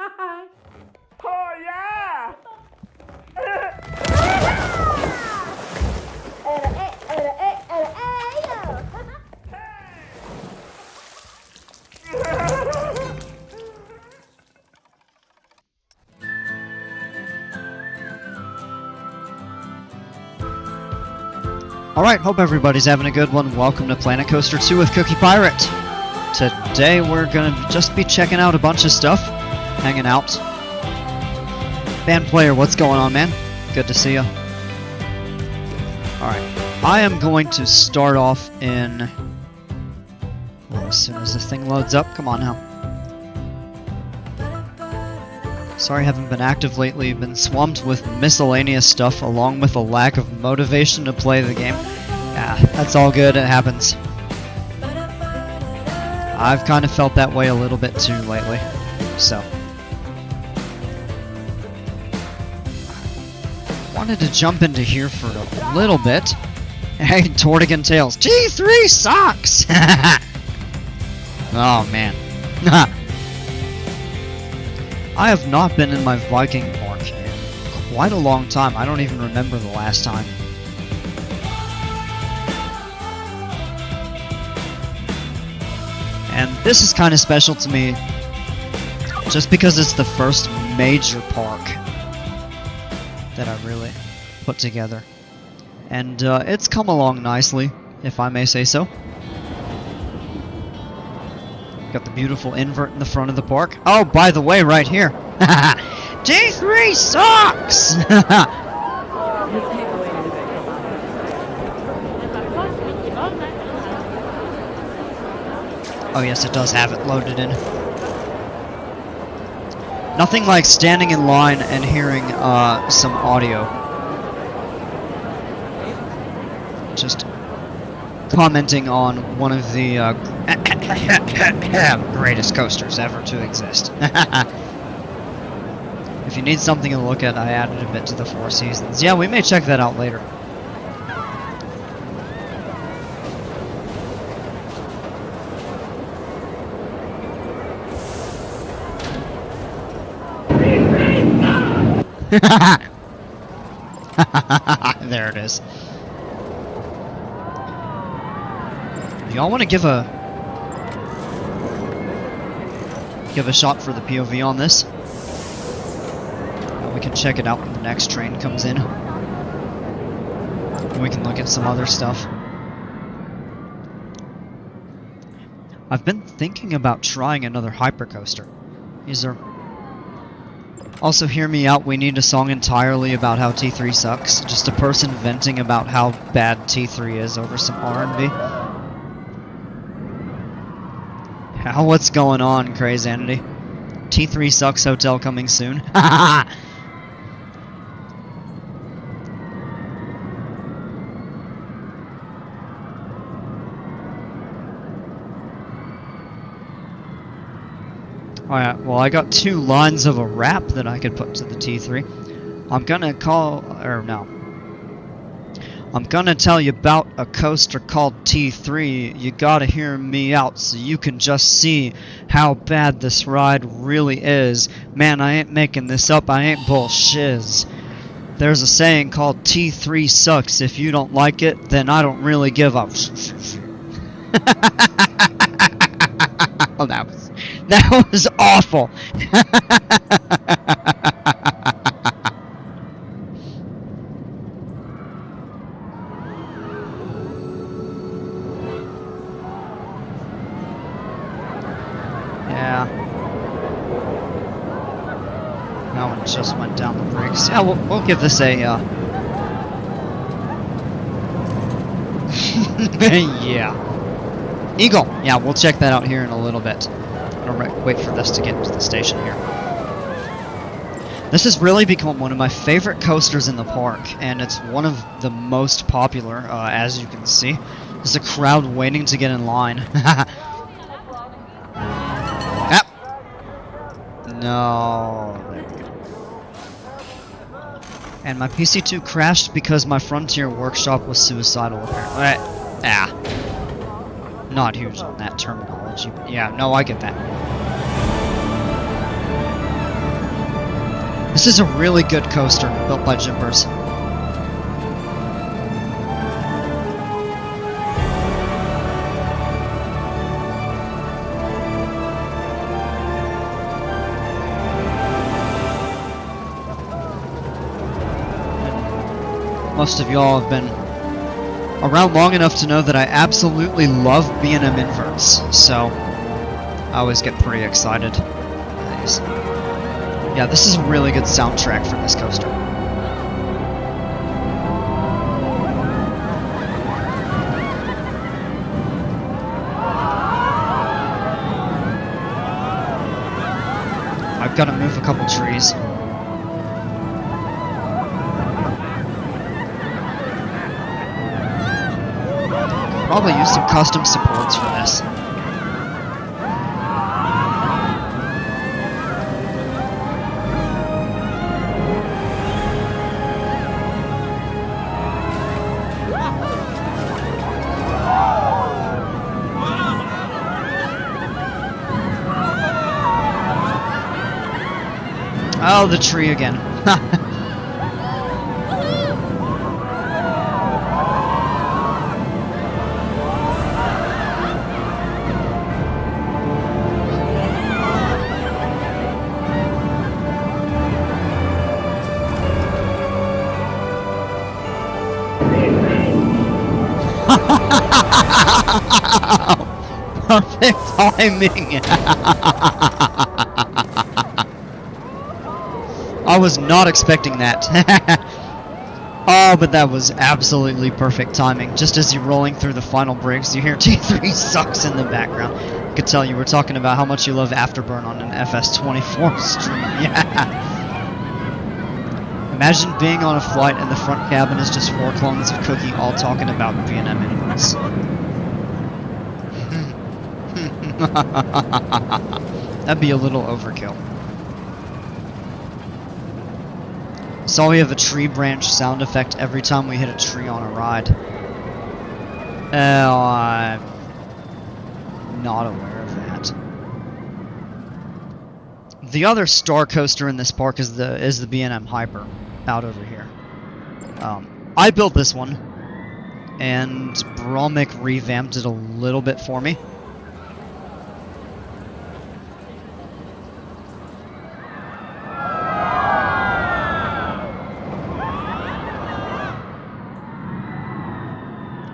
Oh yeah! Alright, hope everybody's having a good one. Welcome to Planet Coaster 2 with Cookie Pirate. Today we're gonna just be checking out a bunch of stuff, hanging out. Band player, what's going on, man? Good to see you. Alright, I am going to start off in... Well, as soon as this thing loads up, come on now. Sorry I haven't been active lately, been swamped with miscellaneous stuff along with a lack of motivation to play the game. Yeah, that's all good, it happens. I've kind of felt that way a little bit too lately, so. Wanted to jump into here for a little bit. Hey, Tortigan Tales. T3 sucks! Oh, man. I have not been in my Viking park in quite a long time. I don't even remember the last time. And this is kind of special to me just because it's the first major park that I really put together. And it's come along nicely, if I may say so. Got the beautiful invert in the front of the park. Oh, by the way, right here. T3 sucks! Oh yes, it does have it loaded in. Nothing like standing in line and hearing some audio. Just commenting on one of the greatest coasters ever to exist. If you need something to look at, I added a bit to the Four Seasons. Yeah, we may check that out later. There it is. Y'all want to give a shot for the POV on this? We can check it out when the next train comes in. We can look at some other stuff. I've been thinking about trying another hypercoaster. Is there... Also, hear me out, we need a song entirely about how T3 sucks. Just a person venting about how bad T3 is over some R&B. How, what's going on, Crazanity? T3 sucks hotel coming soon. Alright, well I got two lines of a rap that I could put to the T3. I'm gonna I'm gonna tell you about a coaster called T3. You gotta hear me out so you can just see how bad this ride really is. Man, I ain't making this up, I ain't bullshiz. There's a saying called T3 sucks. If you don't like it, then I don't really give up. Oh, that was awful. Yeah. That one just went down the brakes. Yeah, we'll give this a, yeah. Eagle! Yeah, we'll check that out here in a little bit. I'll wait for this to get into the station here. This has really become one of my favorite coasters in the park, and it's one of the most popular, as you can see. There's a crowd waiting to get in line. Ah. No. There we go. And my PC2 crashed because my Frontier Workshop was suicidal, apparently. Ah. Not huge on that terminology, but yeah, no, I get that. This is a really good coaster built by Jimbers. Most of y'all have been around long enough to know that I absolutely love B&M inverts, so I always get pretty excited. Yeah, this is a really good soundtrack for this coaster. I've got to move a couple trees. Probably use some custom supports for this. Oh, the tree again. Perfect timing. I was not expecting that. Oh, but that was absolutely perfect timing. Just as you're rolling through the final breaks, you hear T3 sucks in the background. I could tell you were talking about how much you love Afterburn on an FS24 stream. Yeah. Imagine being on a flight and the front cabin is just 4 clones of Cookie all talking about B&M inverts. That'd be a little overkill. So we have a tree branch sound effect every time we hit a tree on a ride. I'm not aware of that. The other star coaster in this park is the B&M Hyper out over here. I built this one, and Bromik revamped it a little bit for me.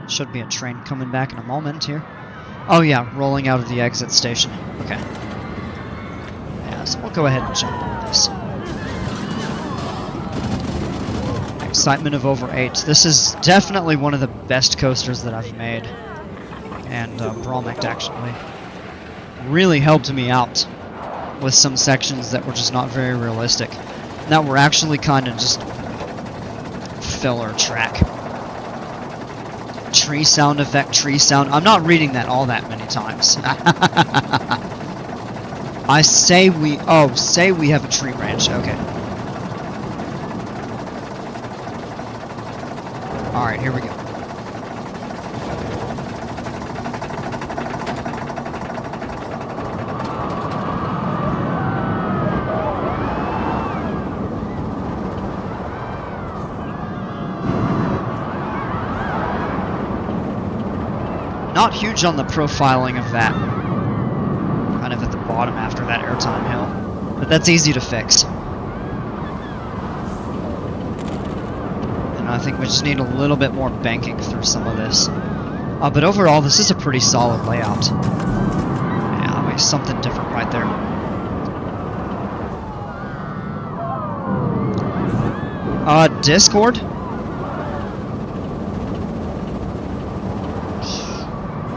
Should be a train coming back in a moment here. Oh yeah, rolling out of the exit station. Okay. Yeah, so we'll go ahead and jump on this. Excitement of over 8. This is definitely one of the best coasters that I've made. And Bromik actually really helped me out with some sections that were just not very realistic. That were actually kind of just filler track. Tree sound effect, tree sound. I'm not reading that all that many times. I say we... Oh, say we have a tree branch. Okay. Alright, here we go. Not huge on the profiling of that. Kind of at the bottom after that airtime hill. But that's easy to fix. And I think we just need a little bit more banking through some of this. But overall, this is a pretty solid layout. Yeah, I mean, something different right there. Discord?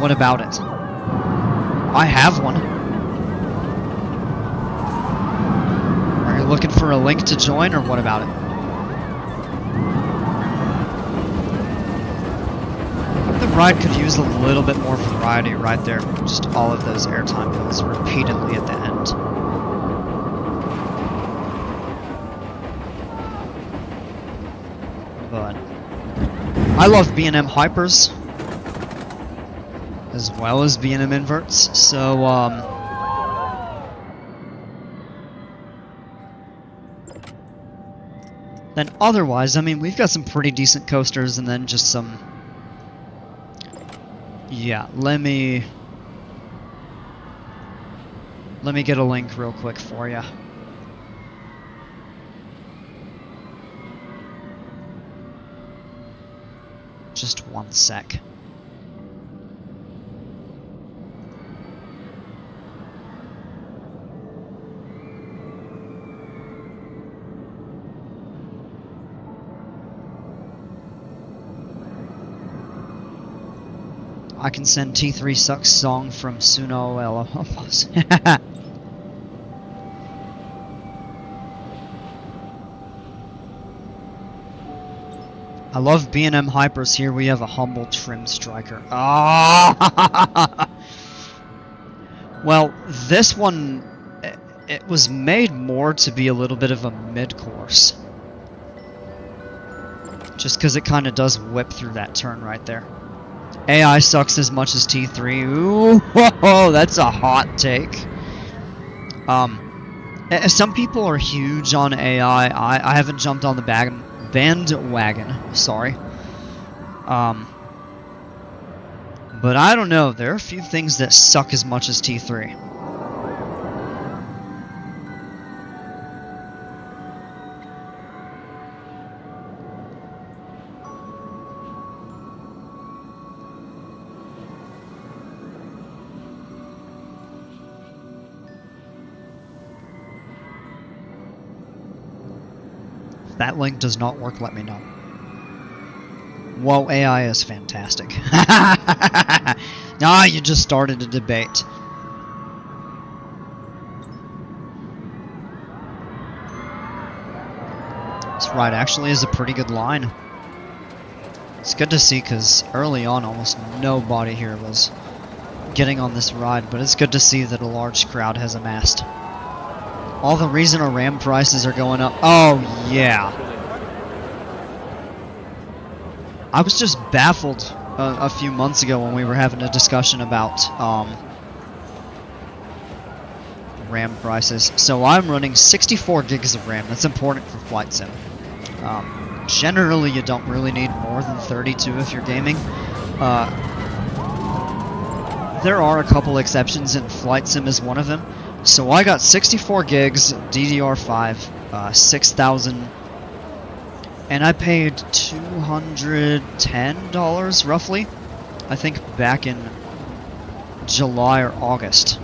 What about it? I have one. Are you looking for a link to join, or what about it? The ride could use a little bit more variety right there. Just all of those airtime hills repeatedly at the end. But I love B&M Hypers as well as B&M inverts, so Then otherwise, I mean, we've got some pretty decent coasters, and then just some... Yeah, let me get a link real quick for you. Just one sec. I can send T3 Sucks song from Suno Elopos. I love B&M Hypers. Here we have a humble trim striker. Ah! Well, this one, it was made more to be a little bit of a mid-course. Just because it kind of does whip through that turn right there. AI sucks as much as T3. Ooh, whoa, that's a hot take. Some people are huge on AI. I haven't jumped on the bandwagon. Sorry. But I don't know. There are a few things that suck as much as T3. If that link does not work, let me know. Whoa, AI is fantastic. Nah, you just started a debate. This ride actually is a pretty good line. It's good to see because early on almost nobody here was getting on this ride, but it's good to see that a large crowd has amassed. All the reason our RAM prices are going up. Oh, yeah. I was just baffled a few months ago when we were having a discussion about RAM prices. So I'm running 64 gigs of RAM. That's important for Flight Sim. Generally, you don't really need more than 32 if you're gaming. There are a couple exceptions, and Flight Sim is one of them. So I got 64 gigs, DDR5, 6,000, and I paid $210 roughly, I think back in July or August.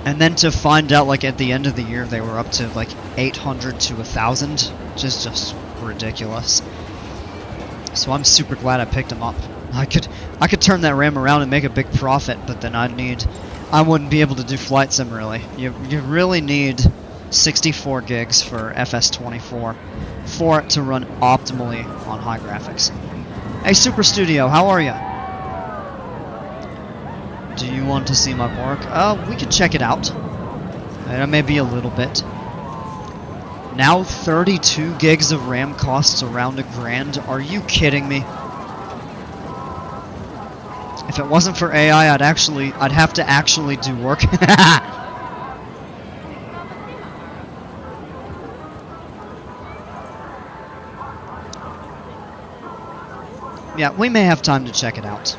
And then to find out like at the end of the year they were up to like 800 to 1,000, which is just ridiculous. So I'm super glad I picked them up. I could turn that RAM around and make a big profit, but then I wouldn't be able to do Flight Sim really. You really need 64 gigs for FS24 for it to run optimally on high graphics. Hey Super Studio, how are you? Do you want to see my work? We could check it out. Maybe a little bit. Now 32 gigs of RAM costs around $1,000. Are you kidding me? If it wasn't for AI, I'd have to actually do work. Yeah, we may have time to check it out.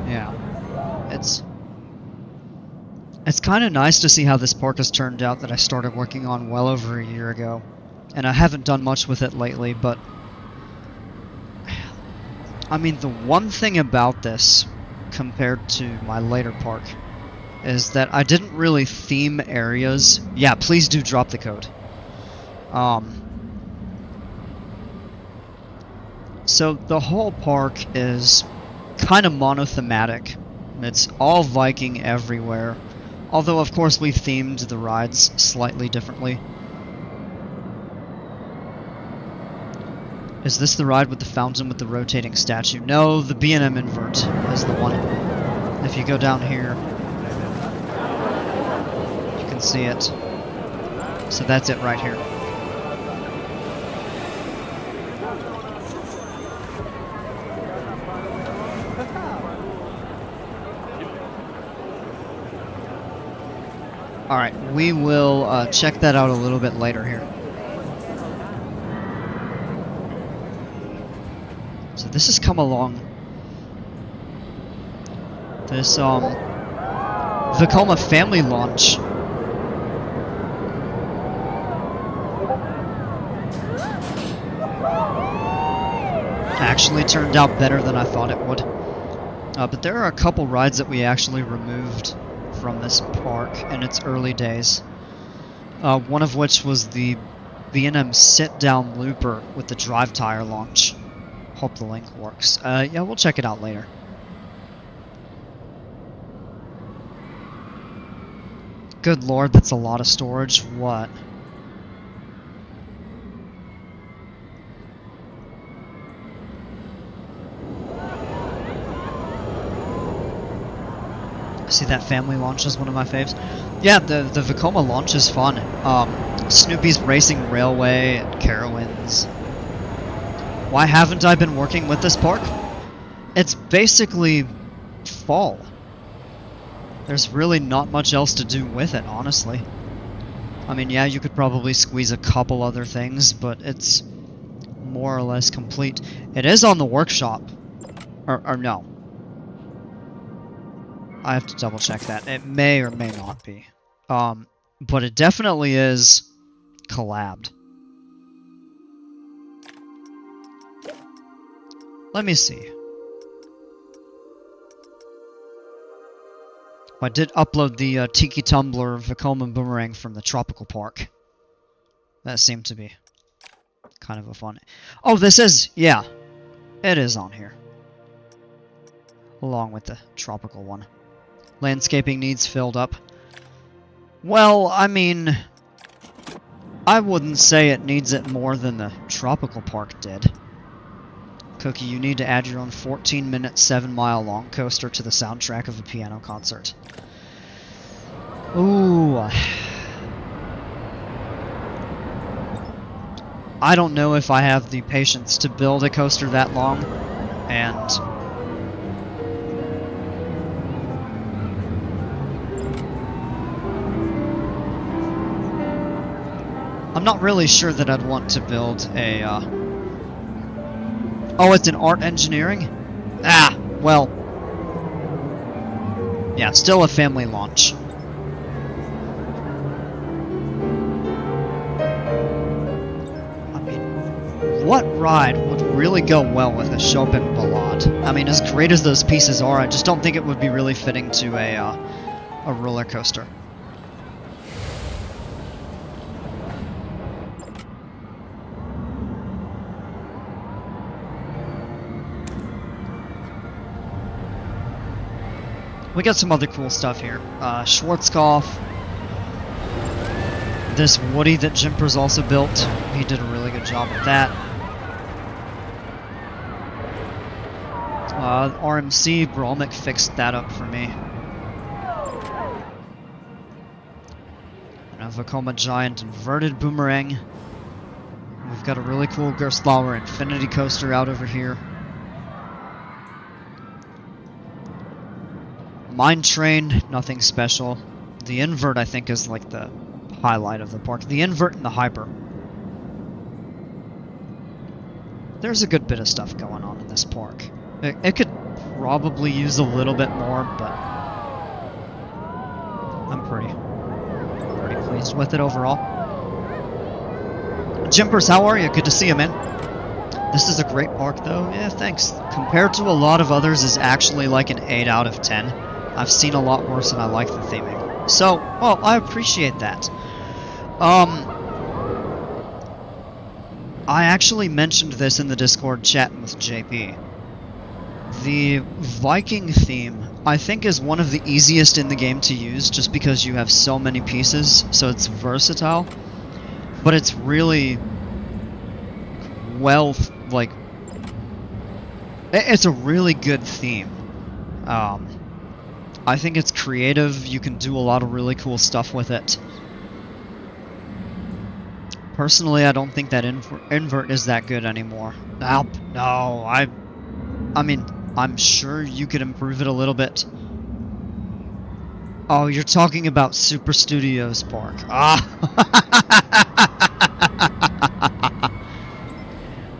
Yeah, it's kind of nice to see how this park has turned out that I started working on well over a year ago. And I haven't done much with it lately, but I mean, the one thing about this, compared to my later park, is that I didn't really theme areas. Yeah, please do drop the code. So the whole park is kind of monothematic. It's all Viking everywhere. Although, of course, we've themed the rides slightly differently. Is this the ride with the fountain with the rotating statue? No, the B&M Invert is the one. If you go down here, you can see it. So that's it right here. Alright, we will check that out a little bit later here. So this has come along. This, Vekoma family launch. Actually turned out better than I thought it would. But there are a couple rides that we actually removed from this park in its early days. One of which was the B&M sit-down looper with the drive tire launch. Hope the link works. Yeah, we'll check it out later. Good lord, that's a lot of storage. What? See, that family launch is one of my faves. Yeah, the Vekoma launch is fun. Snoopy's Racing Railway and Carowinds. Why haven't I been working with this park? It's basically fall. There's really not much else to do with it, honestly. I mean, yeah, you could probably squeeze a couple other things, but it's more or less complete. It is on the workshop. Or no. I have to double check that. It may or may not be. But it definitely is collabed. Let me see. I did upload the Tiki Tumbler Vekoma Boomerang from the Tropical Park. That seemed to be kind of a fun... Oh, this is... Yeah. It is on here. Along with the Tropical one. Landscaping needs filled up. Well, I mean... I wouldn't say it needs it more than the Tropical Park did. Cookie, you need to add your own 14-minute, 7-mile long coaster to the soundtrack of a piano concert. Ooh. I don't know if I have the patience to build a coaster that long, and... I'm not really sure that I'd want to build a, Oh, it's an art engineering? Ah, well... Yeah, still a family launch. I mean, what ride would really go well with a Chopin Ballade? I mean, as great as those pieces are, I just don't think it would be really fitting to a roller coaster. We got some other cool stuff here. Schwarzkopf. This Woody that Jimper's also built. He did a really good job with that. RMC, Brolmick fixed that up for me. And a Vekoma Giant Inverted Boomerang. We've got a really cool Gerstlauer Infinity Coaster out over here. Mine Train, nothing special. The Invert, I think, is like the highlight of the park. The Invert and the Hyper. There's a good bit of stuff going on in this park. It could probably use a little bit more, but I'm pretty pleased with it overall. Jimpers, how are you? Good to see you, man. This is a great park, though. Yeah, thanks. Compared to a lot of others, is actually like an 8 out of 10. I've seen a lot worse, and I like the theming. So, well, I appreciate that. I actually mentioned this in the Discord chat with JP. The Viking theme, I think, is one of the easiest in the game to use, just because you have so many pieces, so it's versatile. But it's really... well, like... It's a really good theme. I think it's creative, you can do a lot of really cool stuff with it. Personally, I don't think that invert is that good anymore. Nope. No, I mean, I'm sure you could improve it a little bit. Oh, you're talking about Super Studios Park. Ah.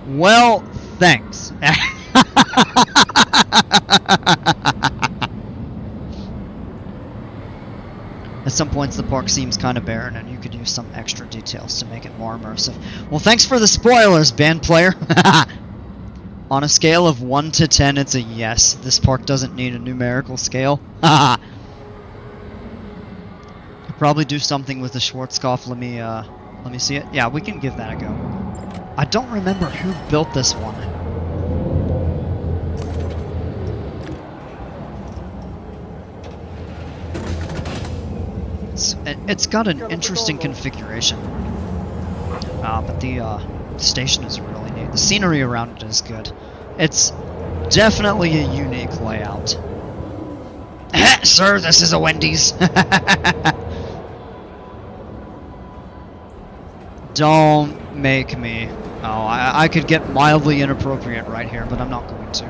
Well, thanks. At some points, the park seems kind of barren, and you could use some extra details to make it more immersive. Well, thanks for the spoilers, band player. On a scale of 1 to 10, it's a yes. This park doesn't need a numerical scale. Could probably do something with the Schwarzkopf. Let me see it. Yeah, we can give that a go. I don't remember who built this one. It's got an interesting configuration. But the station is really neat. The scenery around it is good. It's definitely a unique layout. Sir, this is a Wendy's. Don't make me. Oh, I could get mildly inappropriate right here, but I'm not going to.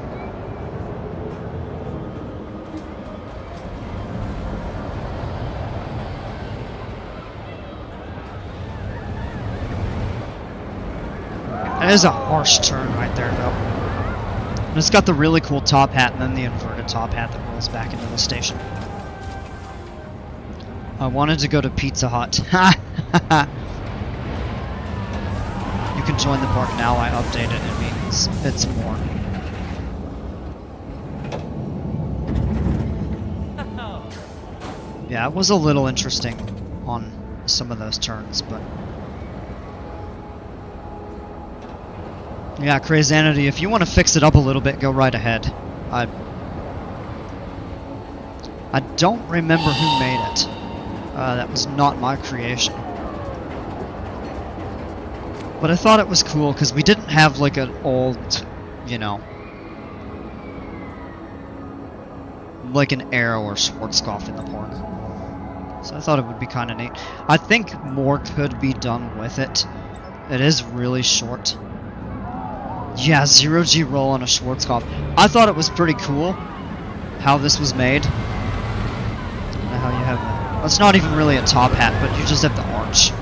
That is a harsh turn right there, though. And it's got the really cool top hat and then the inverted top hat that rolls back into the station. I wanted to go to Pizza Hut. You can join the park now. I updated it. It means it's more. Yeah, it was a little interesting on some of those turns, but... Yeah, Crazanity, if you want to fix it up a little bit, go right ahead. I don't remember who made it. That was not my creation. But I thought it was cool because we didn't have like an old, you know, like an Arrow or Schwarzkopf in the park. So I thought it would be kind of neat. I think more could be done with it. It is really short. Yeah, 0G roll on a Schwarzkopf. I thought it was pretty cool how this was made. How you have, well, it's not even really a top hat, but you just have the arch.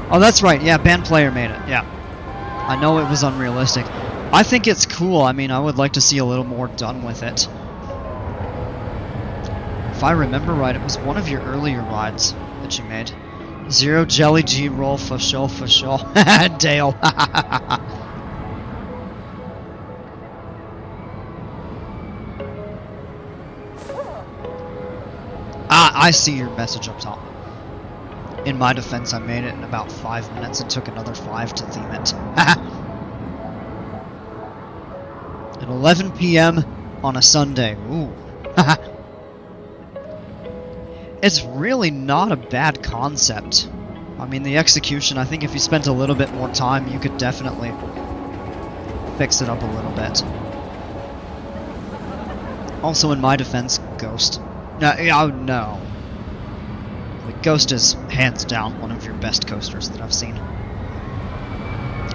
Oh, that's right. Yeah, band player made it. Yeah. I know it was unrealistic. I think it's cool. I mean, I would like to see a little more done with it. If I remember right, it was one of your earlier rides that you made. 0 Jelly G roll for sure, for sure. Dale. I see your message up top. In my defense, I made it in about 5 minutes and took another 5 to theme it. At 11 p.m. on a Sunday. Ooh. It's really not a bad concept. I mean, the execution, I think if you spent a little bit more time, you could definitely fix it up a little bit. Also, in my defense, Ghost. No, oh no. Like, Ghost is hands down one of your best coasters that I've seen.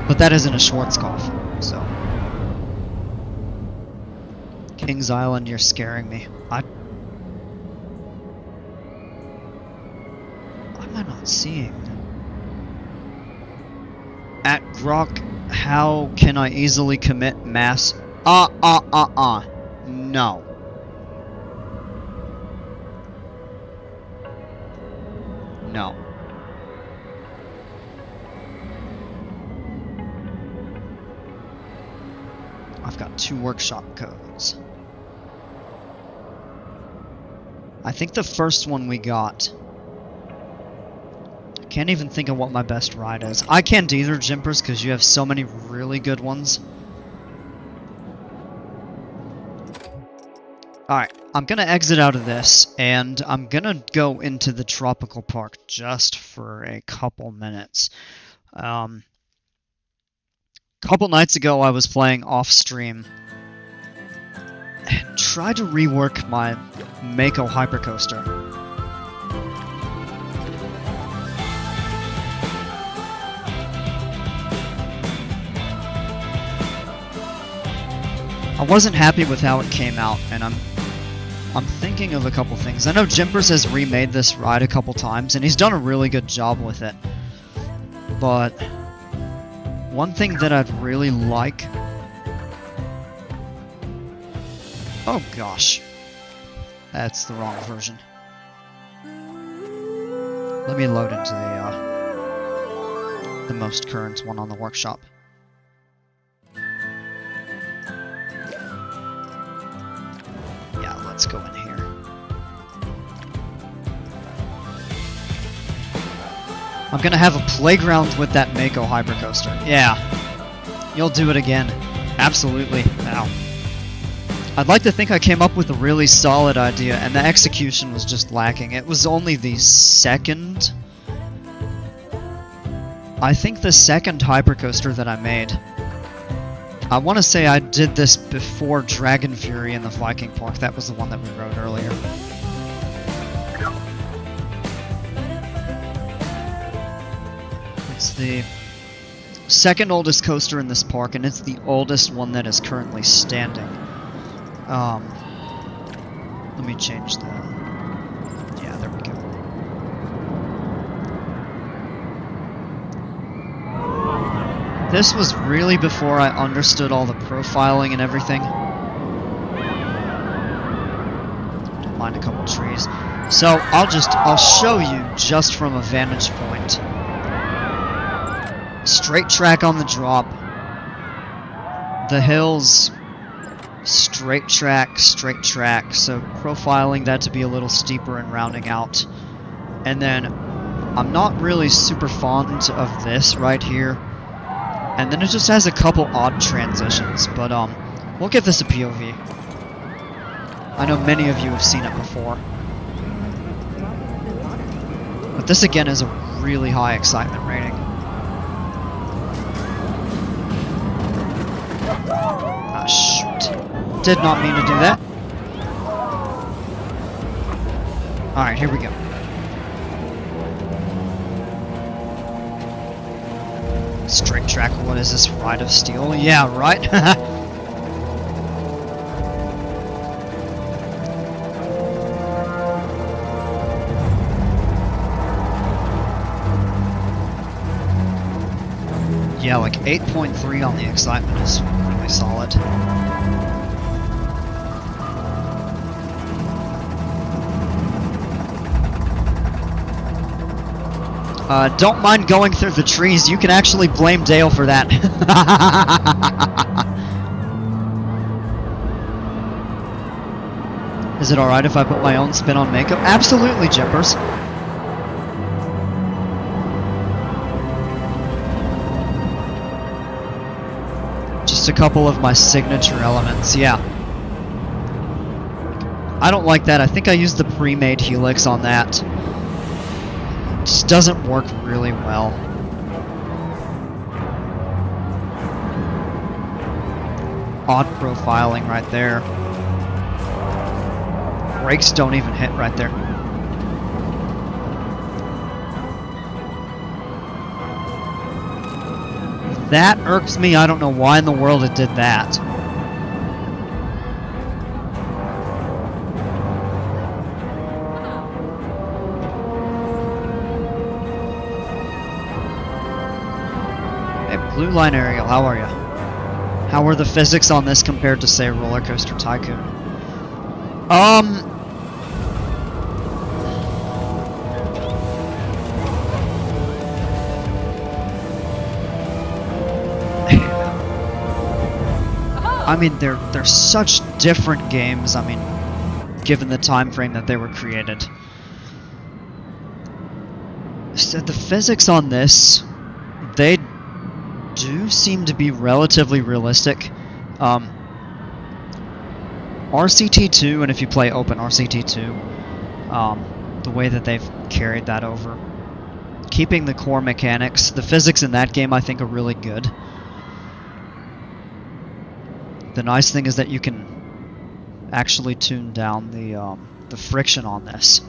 But that isn't a Schwarzkopf, so. Kings Island, you're scaring me. What am I not seeing? At Grok, how can I easily commit mass? No. No. I've got 2 workshop codes. I think the first one we got... I can't even think of what my best ride is. I can't either, Jimpers, because you have so many really good ones. Alright, I'm gonna exit out of this, and I'm gonna go into the tropical park just for a couple minutes. Couple nights ago I was playing off-stream and tried to rework my Mako Hypercoaster. I wasn't happy with how it came out, and I'm thinking of a couple things. I know Jimpers has remade this ride a couple times, and he's done a really good job with it. But one thing that I'd really like... Oh gosh. That's the wrong version. Let me load into the most current one on the workshop. Yeah, let's go in here. I'm gonna have a playground with that Mako Hypercoaster. Yeah. You'll do it again. Absolutely. Wow. I'd like to think I came up with a really solid idea, and the execution was just lacking. It was only the second... I think the second Hypercoaster that I made. I want to say I did this before Dragon Fury in the Viking Park. That was the one that we rode earlier. It's the second oldest coaster in this park, and it's the oldest one that is currently standing. Let me change that. Yeah, there we go. This was really before I understood all the profiling and everything. Don't mind a couple trees. So I'll show you just from a vantage point. Straight track on the drop. The hills, straight track, so profiling that to be a little steeper and rounding out. And then I'm not really super fond of this right here. And then it just has a couple odd transitions, but we'll give this a POV. I know many of you have seen it before. But this again is a really high excitement rating. Ah, shoot. Did not mean to do that. Alright, here we go. Straight track, what is this, Ride of Steel? Yeah, right? Yeah, like 8.3 on the excitement is really solid. Don't mind going through the trees. You can actually blame Dale for that. Is it alright if I put my own spin on Mako? Absolutely, Jimpers. Just a couple of my signature elements, yeah. I don't like that. I think I used the pre-made helix on that. Just doesn't work really well. Odd profiling right there. Brakes don't even hit right there. That irks me. I don't know why in the world it did that. Blue Line Aerial, how are you? How are the physics on this compared to, say, Roller Coaster Tycoon? I mean, they're such different games. I mean, given the time frame that they were created. So the physics on this, they do seem to be relatively realistic. RCT2, and if you play Open RCT2, the way that they've carried that over, keeping the core mechanics, the physics in that game I think are really good. The nice thing is that you can actually tune down the friction on this.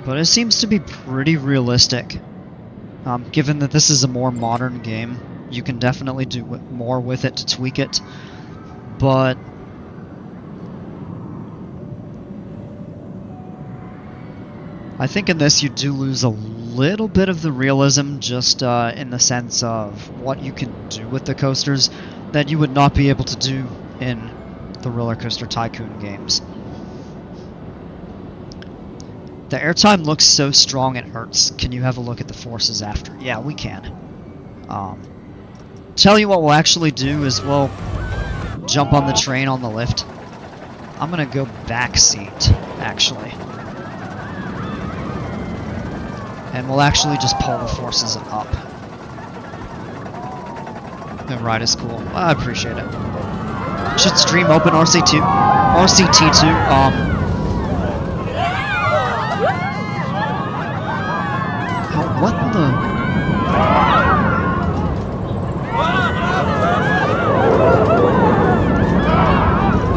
But it seems to be pretty realistic. Given that this is a more modern game, you can definitely do more with it to tweak it, but I think in this you do lose a little bit of the realism, just in the sense of what you can do with the coasters that you would not be able to do in the Roller Coaster Tycoon games. The airtime looks so strong it hurts. Can you have a look at the forces after? Yeah, we can. Tell you what we'll actually do is we'll jump on the train on the lift. I'm gonna go back seat, actually. And we'll actually just pull the forces up. The ride is cool. I appreciate it. Should stream open RCT2. What the?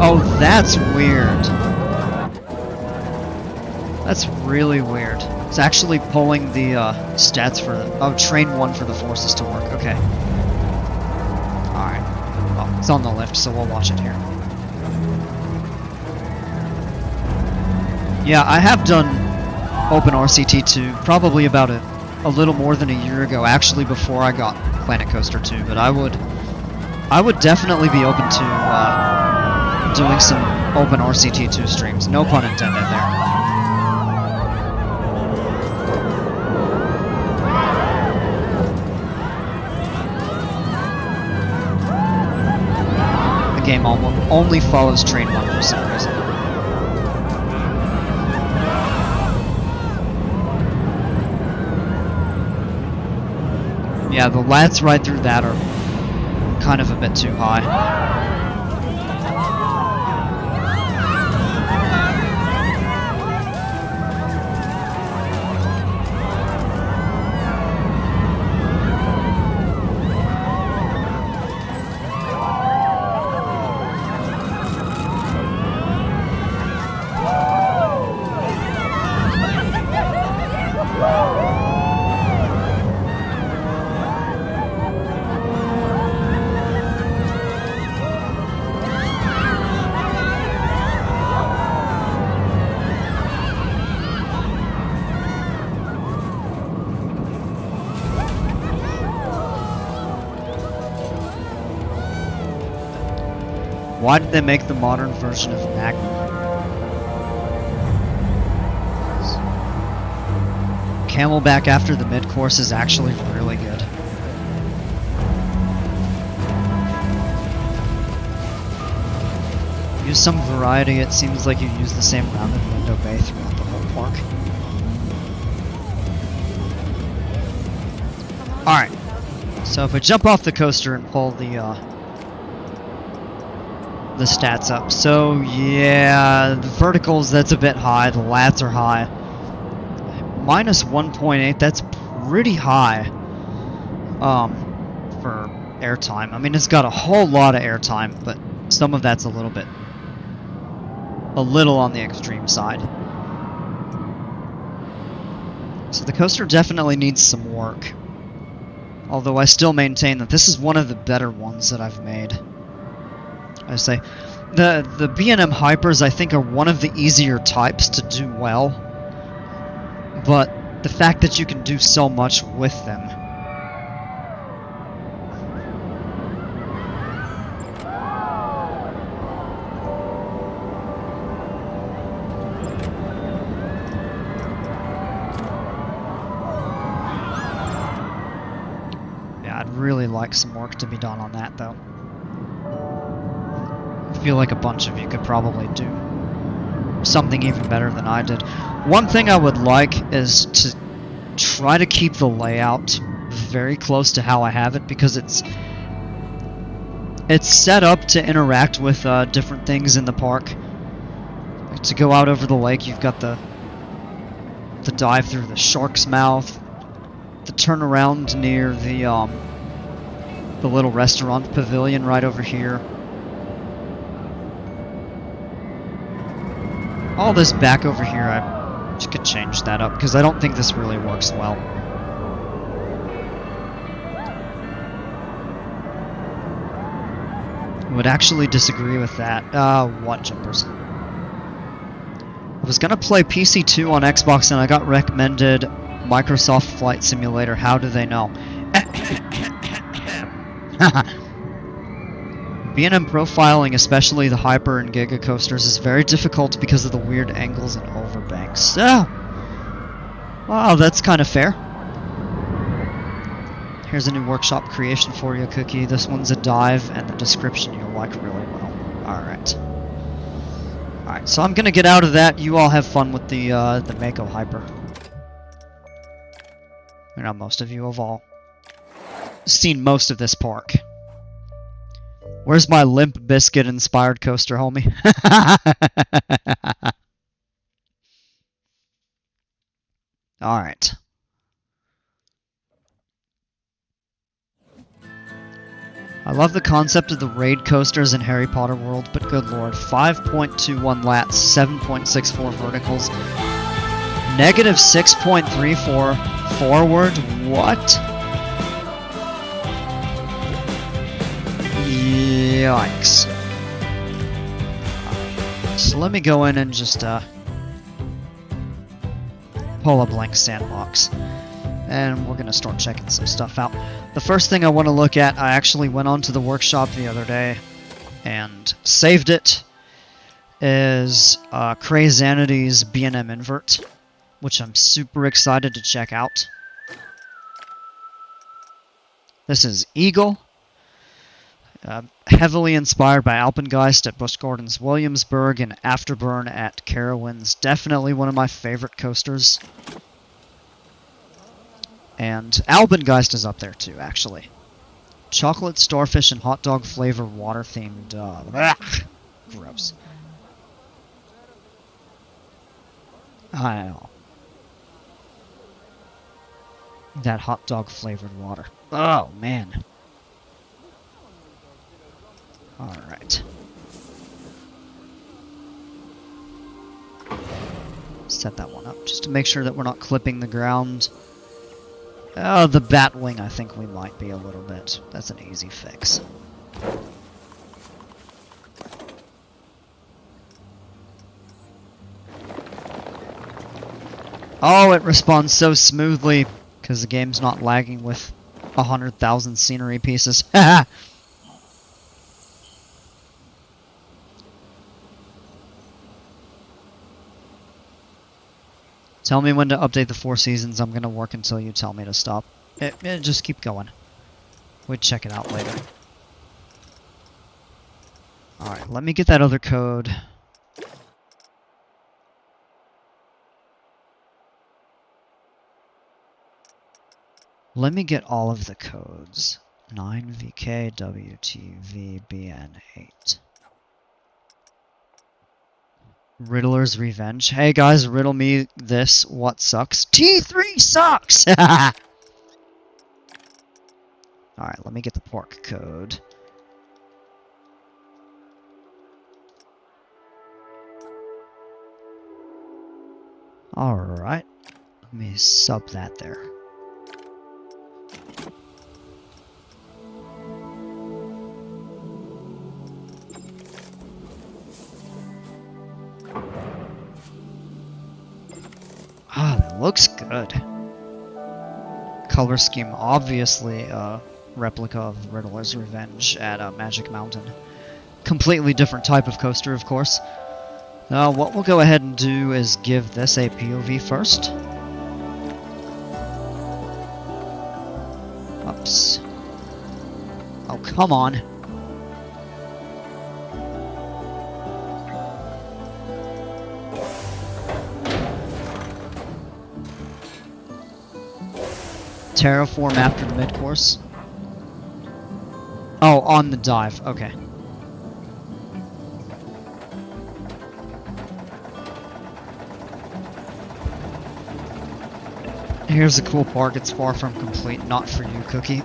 Oh, that's weird. That's really weird. It's actually pulling the stats for train 1 for the forces to work. Okay. Alright. Well, it's on the lift, so we'll watch it here. Yeah, I have done Open RCT2 probably about a little more than a year ago, actually before I got Planet Coaster 2, but I would definitely be open to doing some Open RCT2 streams. No pun intended there. The game only follows train 1 for some reason. Yeah, the lats right through that are kind of a bit too high. Why did they make the modern version of Magma? Camelback after the mid-course is actually really good. Use some variety, it seems like you use the same rounded window bay throughout the whole park. Alright, so if we jump off the coaster and pull the stats up. So yeah, the verticals, that's a bit high, the lats are high. Minus 1.8, that's pretty high for airtime. I mean, it's got a whole lot of airtime, but some of that's a little on the extreme side. So the coaster definitely needs some work. Although I still maintain that this is one of the better ones that I've made. I say, the B&M Hypers I think are one of the easier types to do well, but the fact that you can do so much with them. Yeah, I'd really like some work to be done on that though. I feel like a bunch of you could probably do something even better than I did. One thing I would like is to try to keep the layout very close to how I have it, because it's set up to interact with different things in the park. Like to go out over the lake, you've got the dive through the Shark's Mouth, the turnaround near the little restaurant pavilion right over here. All this back over here, I could change that up, because I don't think this really works well. would actually disagree with that. What jumpers? I was gonna play PC2 on Xbox and I got recommended Microsoft Flight Simulator. How do they know? B&M profiling, especially the Hyper and Giga coasters, is very difficult because of the weird angles and overbanks. Oh! Wow, that's kind of fair. Here's a new workshop creation for you, Cookie. This one's a dive, and the description you'll like really well. Alright. Alright, so I'm gonna get out of that. You all have fun with the Mako Hyper. You know, most of you have all seen most of this park. Where's my Limp Bizkit inspired coaster, homie? Alright. I love the concept of the raid coasters in Harry Potter World, but good lord, 5.21 lats, 7.64 verticals, negative 6.34 forward, what? Yikes. So let me go in and just pull a blank sandbox. And we're gonna start checking some stuff out. The first thing I want to look at, I actually went onto the workshop the other day and saved it, is Crazanity's B&M Invert, which I'm super excited to check out. This is Eagle. Heavily inspired by Alpengeist at Busch Gardens Williamsburg and Afterburn at Carowinds. Definitely one of my favorite coasters. And Alpengeist is up there too, actually. Chocolate, starfish, and hot dog flavor water themed. Gross. I know. That hot dog flavored water. Oh, man. Alright. Set that one up just to make sure that we're not clipping the ground. Oh, the Batwing, I think we might be a little bit. That's an easy fix. Oh, it responds so smoothly because the game's not lagging with 100,000 scenery pieces. Haha! Tell me when to update the 4 seasons. I'm going to work until you tell me to stop. Just keep going. We'll check it out later. Alright, let me get that other code. Let me get all of the codes. 9VK, WTV, BN8. Riddler's Revenge. Hey guys, riddle me this. What sucks? T3 sucks! Alright, let me get the pork code. Alright. Let me sub that there. Ah, that looks good. Color scheme, obviously a replica of Riddler's Revenge at Magic Mountain. Completely different type of coaster, of course. What we'll go ahead and do is give this a POV first. Oops. Oh, come on. Terraform after the mid-course. Oh, on the dive. Okay. Here's the cool part. It's far from complete. Not for you, Cookie.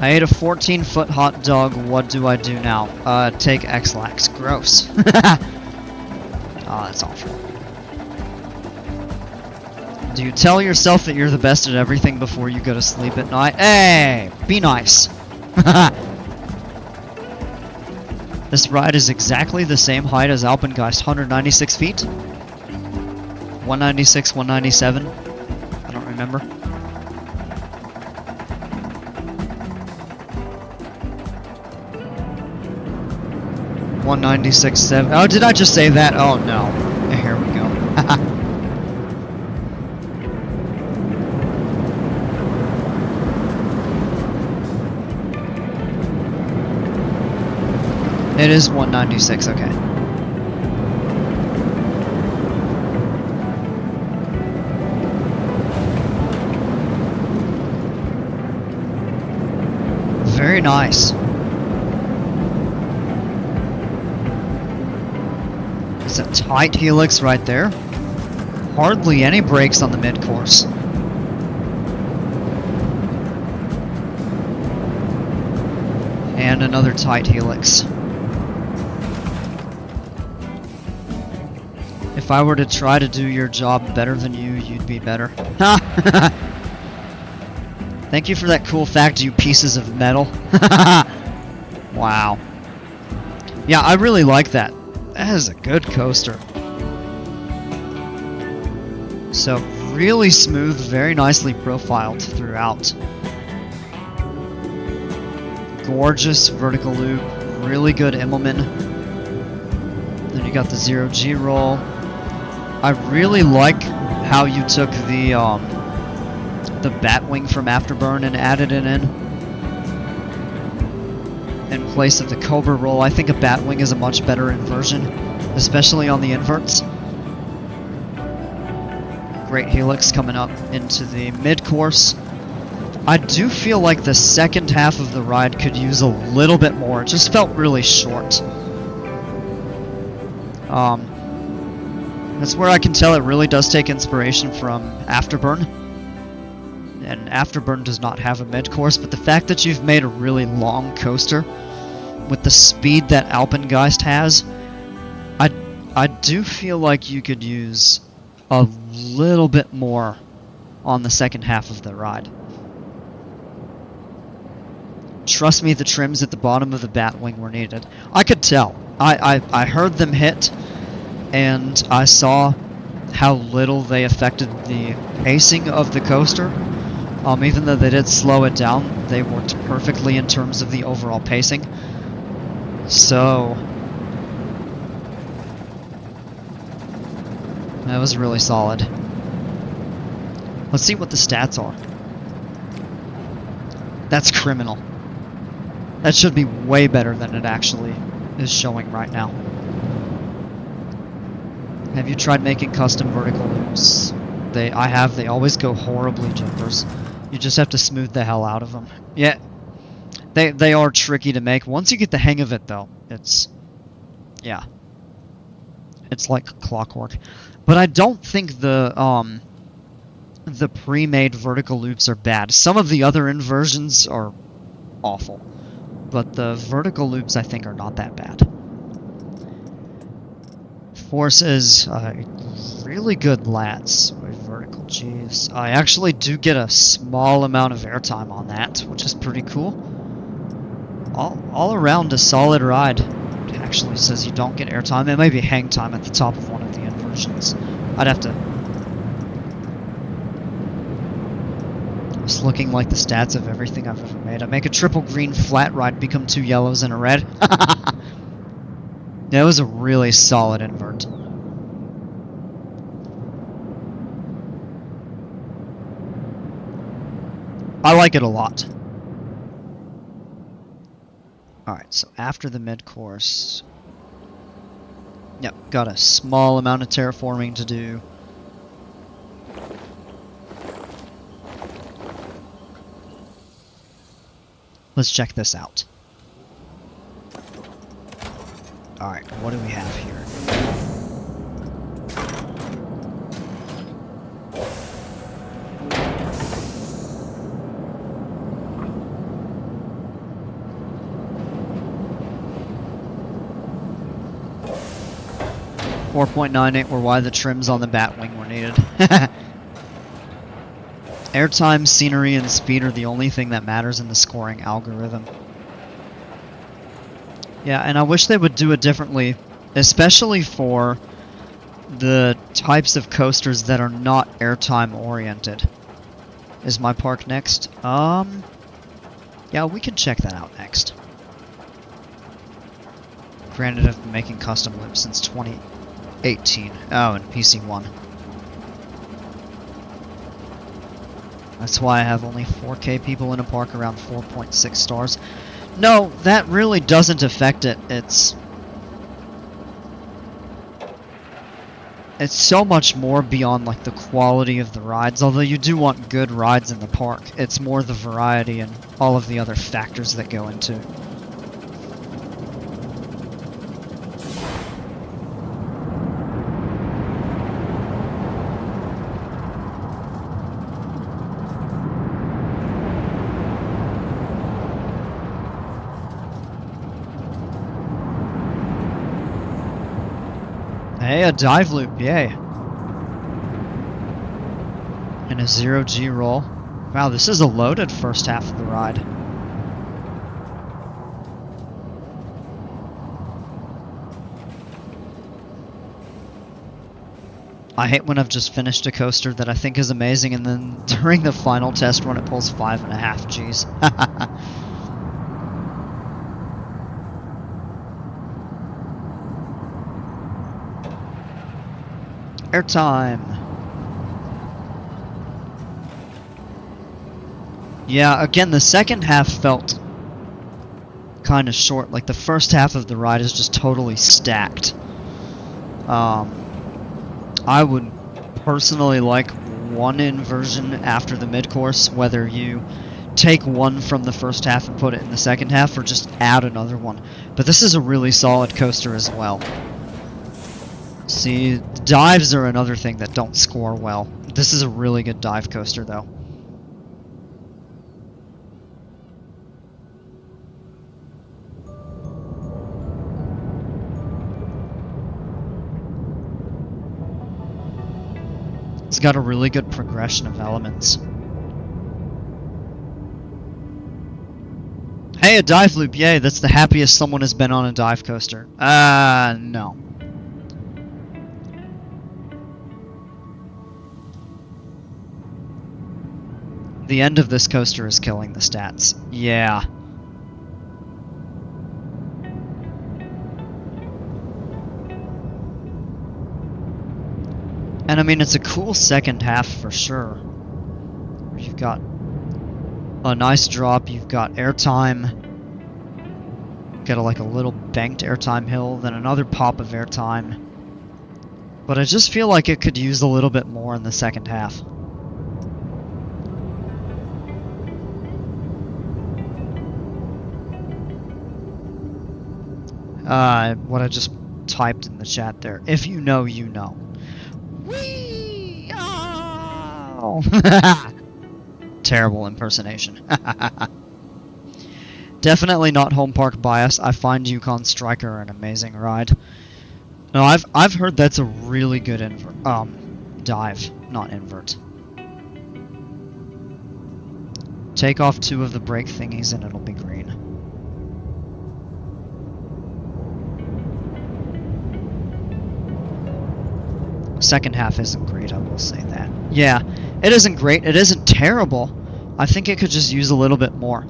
I ate a 14-foot hot dog. What do I do now? Take X-Lax. Gross. Oh, that's awful. Do you tell yourself that you're the best at everything before you go to sleep at night? Hey, be nice. This ride is exactly the same height as Alpengeist, 196 feet? 196, 197? I don't remember. $196.7. Oh, did I just say that? Oh no. Here we go. It is 196, okay. Very nice. It's a tight helix right there. Hardly any brakes on the mid-course. And another tight helix. If I were to try to do your job better than you, you'd be better. Thank you for that cool fact, you pieces of metal. Wow. Yeah, I really like that. That is a good coaster. So, really smooth, very nicely profiled throughout. Gorgeous vertical loop, really good Immelmann. Then you got the 0G roll. I really like how you took the Batwing from Afterburn and added it in place of the Cobra roll. I think a Batwing is a much better inversion, especially on the inverts. Great helix coming up into the mid-course. I do feel like the second half of the ride could use a little bit more. It just felt really short. That's where I can tell it really does take inspiration from Afterburn. And Afterburn does not have a mid-course, but the fact that you've made a really long coaster with the speed that Alpengeist has, I do feel like you could use a little bit more on the second half of the ride. Trust me, the trims at the bottom of the Batwing were needed. I could tell. I heard them hit, and I saw how little they affected the pacing of the coaster. Even though they did slow it down, they worked perfectly in terms of the overall pacing. So that was really solid. Let's see what the stats are. That's criminal. That should be way better than it actually is showing right now. Have you tried making custom vertical loops? I have. They always go horribly jumpers. You just have to smooth the hell out of them. Yeah, they are tricky to make. Once you get the hang of it, though, it's like clockwork. But I don't think the pre-made vertical loops are bad. Some of the other inversions are awful, but the vertical loops I think are not that bad. Forces, really good lats with vertical G's. I actually do get a small amount of airtime on that, which is pretty cool. All around a solid ride. It actually says you don't get airtime. It may be hang time at the top of one of the inversions. I'd have to... It's looking like the stats of everything I've ever made. I make a triple green flat ride, become 2 yellows and a red. That was a really solid invert. I like it a lot. Alright, so after the mid-course... Yep, got a small amount of terraforming to do. Let's check this out. Alright, what do we have here? 4.98 were why the trims on the Batwing were needed. Airtime, scenery, and speed are the only thing that matters in the scoring algorithm. Yeah, and I wish they would do it differently, especially for the types of coasters that are not airtime oriented. Is my park next? Yeah, we can check that out next. Granted, I've been making custom loops since 2018. Oh, and PC1. That's why I have only 4K people in a park around 4.6 stars. No, that really doesn't affect it. It's so much more beyond like the quality of the rides, although you do want good rides in the park. It's more the variety and all of the other factors that go into it. Hey, a dive loop, yay. And a 0G roll. Wow, this is a loaded first half of the ride. I hate when I've just finished a coaster that I think is amazing and then during the final test run it pulls 5.5 Gs. Airtime. Yeah, again, the second half felt kind of short. Like the first half of the ride is just totally stacked. I would personally like one inversion after the mid-course, whether you take one from the first half and put it in the second half or just add another one. But this is a really solid coaster as well. See, dives are another thing that don't score well. This is a really good dive coaster, though. It's got a really good progression of elements. Hey, a dive loop, yay, that's the happiest someone has been on a dive coaster. No. The end of this coaster is killing the stats. Yeah. And I mean, it's a cool second half for sure. You've got a nice drop, you've got airtime. Got like a little banked airtime hill, then another pop of airtime. But I just feel like it could use a little bit more in the second half. What I just typed in the chat there. If you know, you know. Whee! Oh! Terrible impersonation. Definitely not home park bias. I find Yukon Striker an amazing ride. No, I've heard that's a really good dive, not invert. Take off 2 of the brake thingies and it'll be green. Second half isn't great, I will say that. Yeah, it isn't great. It isn't terrible. I think it could just use a little bit more.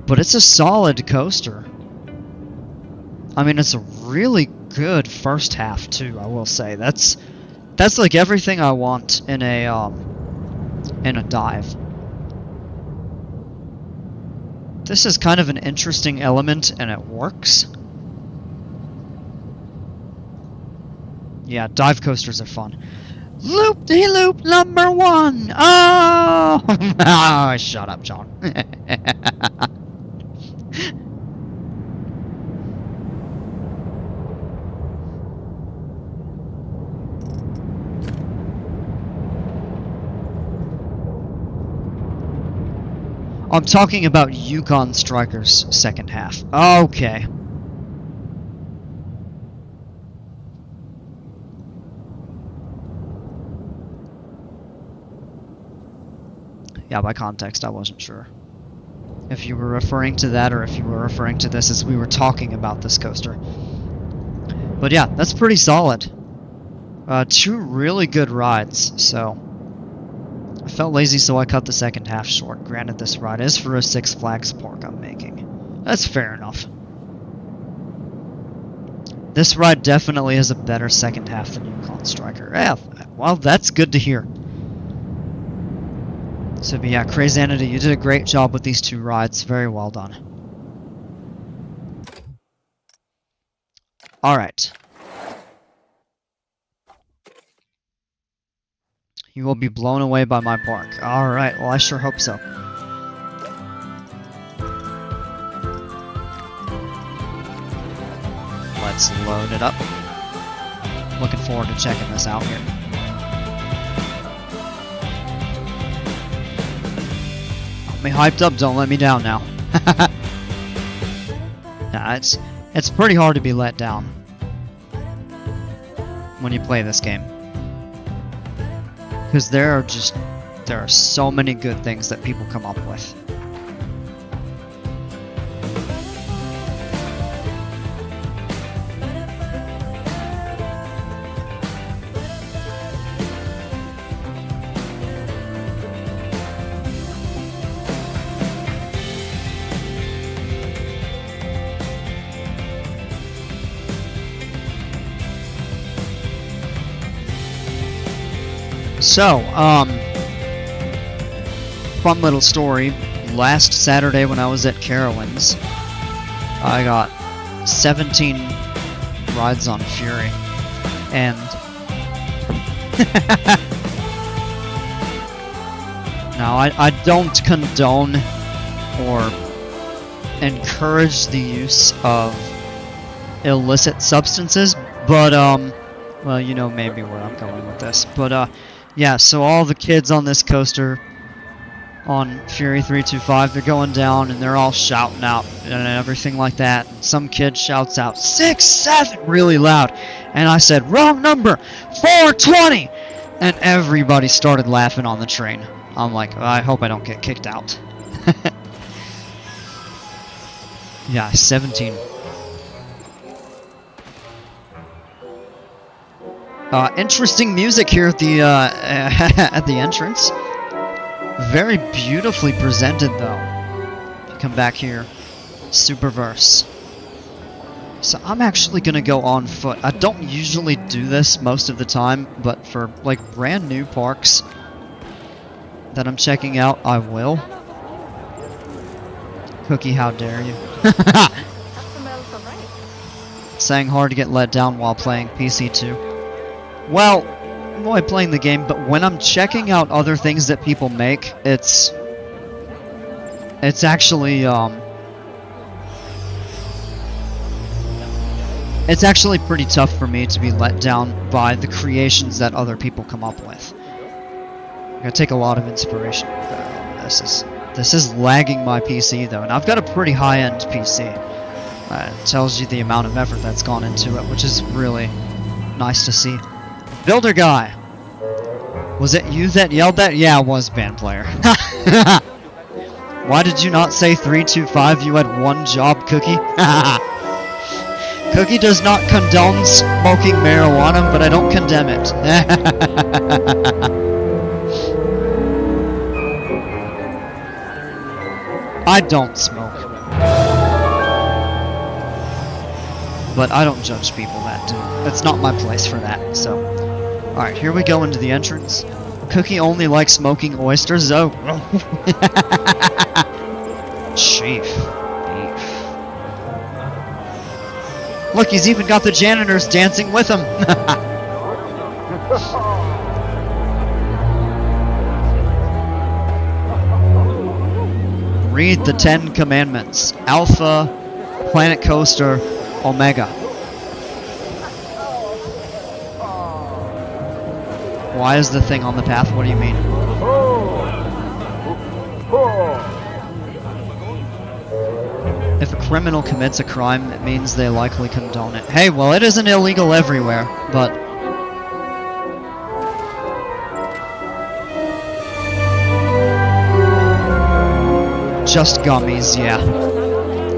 But it's a solid coaster. I mean, it's a really good first half too, I will say. That's like everything I want in a dive. This is kind of an interesting element and it works. Yeah, dive coasters are fun. Loop-de-loop number 1! Oh! Oh, shut up, John. I'm talking about Yukon Striker's second half. Okay. Yeah, by context, I wasn't sure if you were referring to that or if you were referring to this as we were talking about this coaster. But yeah, that's pretty solid. 2 really good rides, so I felt lazy, so I cut the second half short. Granted, this ride is for a Six Flags park I'm making. That's fair enough. This ride definitely has a better second half than Yukon Striker. Yeah, well, that's good to hear. So, but yeah, Crazanity, you did a great job with these 2 rides. Very well done. Alright. You will be blown away by my park. Alright, well, I sure hope so. Let's load it up. Looking forward to checking this out here. Got me hyped up, don't let me down now. Nah, it's pretty hard to be let down when you play this game. Because there are so many good things that people come up with. So, fun little story. Last Saturday when I was at Carowinds, I got 17 rides on Fury. And now I don't condone or encourage the use of illicit substances, but well, you know maybe where I'm going with this. But yeah, so all the kids on this coaster on Fury 325, they're going down and they're all shouting out and everything like that. And some kid shouts out 6-7 really loud, and I said, wrong number, 420, and everybody started laughing on the train. I'm like, I hope I don't get kicked out. Yeah, 17. Interesting music here at the at the entrance. Very beautifully presented, though. Come back here, Superverse. So I'm actually gonna go on foot. I don't usually do this most of the time, but for like brand new parks that I'm checking out, I will. Cookie, how dare you? Saying hard to get let down while playing PC2. Well, I'm only playing the game, but when I'm checking out other things that people make, it's actually it's actually pretty tough for me to be let down by the creations that other people come up with. I gotta take a lot of inspiration. This is lagging my PC though, and I've got a pretty high-end PC. It tells you the amount of effort that's gone into it, which is really nice to see. Builder guy, was it you that yelled that? Yeah, it was band player. Why did you not say 325? You had one job, Cookie. Cookie does not condone smoking marijuana, but I don't condemn it. I don't smoke, but I don't judge people that do. It's not my place for that. So, all right, here we go into the entrance. Cookie only likes smoking oysters. Oh, chief. Look, he's even got the janitors dancing with him. Read the 10 Commandments. Alpha, Planet Coaster, Omega. Why is the thing on the path? What do you mean? If a criminal commits a crime, it means they likely condone it. Hey, well, it isn't illegal everywhere, but... Just gummies, yeah.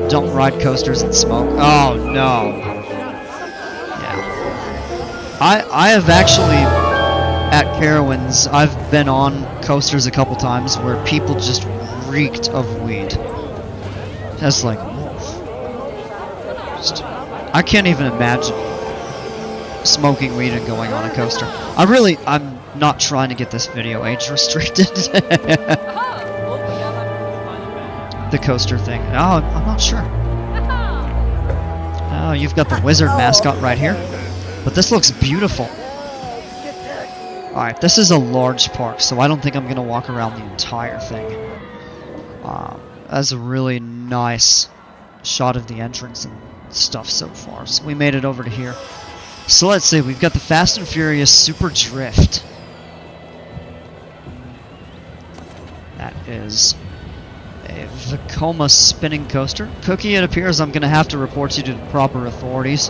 Don't ride coasters and smoke. Oh no. Yeah. I have actually, at Carowinds, I've been on coasters a couple times where people just reeked of weed. That's like, just, I can't even imagine smoking weed and going on a coaster. I'm not trying to get this video age restricted. The coaster thing. Oh, I'm not sure. Oh, you've got the wizard mascot right here. But this looks beautiful. Alright, this is a large park, so I don't think I'm going to walk around the entire thing. That's a really nice shot of the entrance and stuff so far. So we made it over to here. So let's see, we've got the Fast and Furious Super Drift. That is a Vekoma spinning coaster. Cookie, it appears I'm going to have to report you to the proper authorities.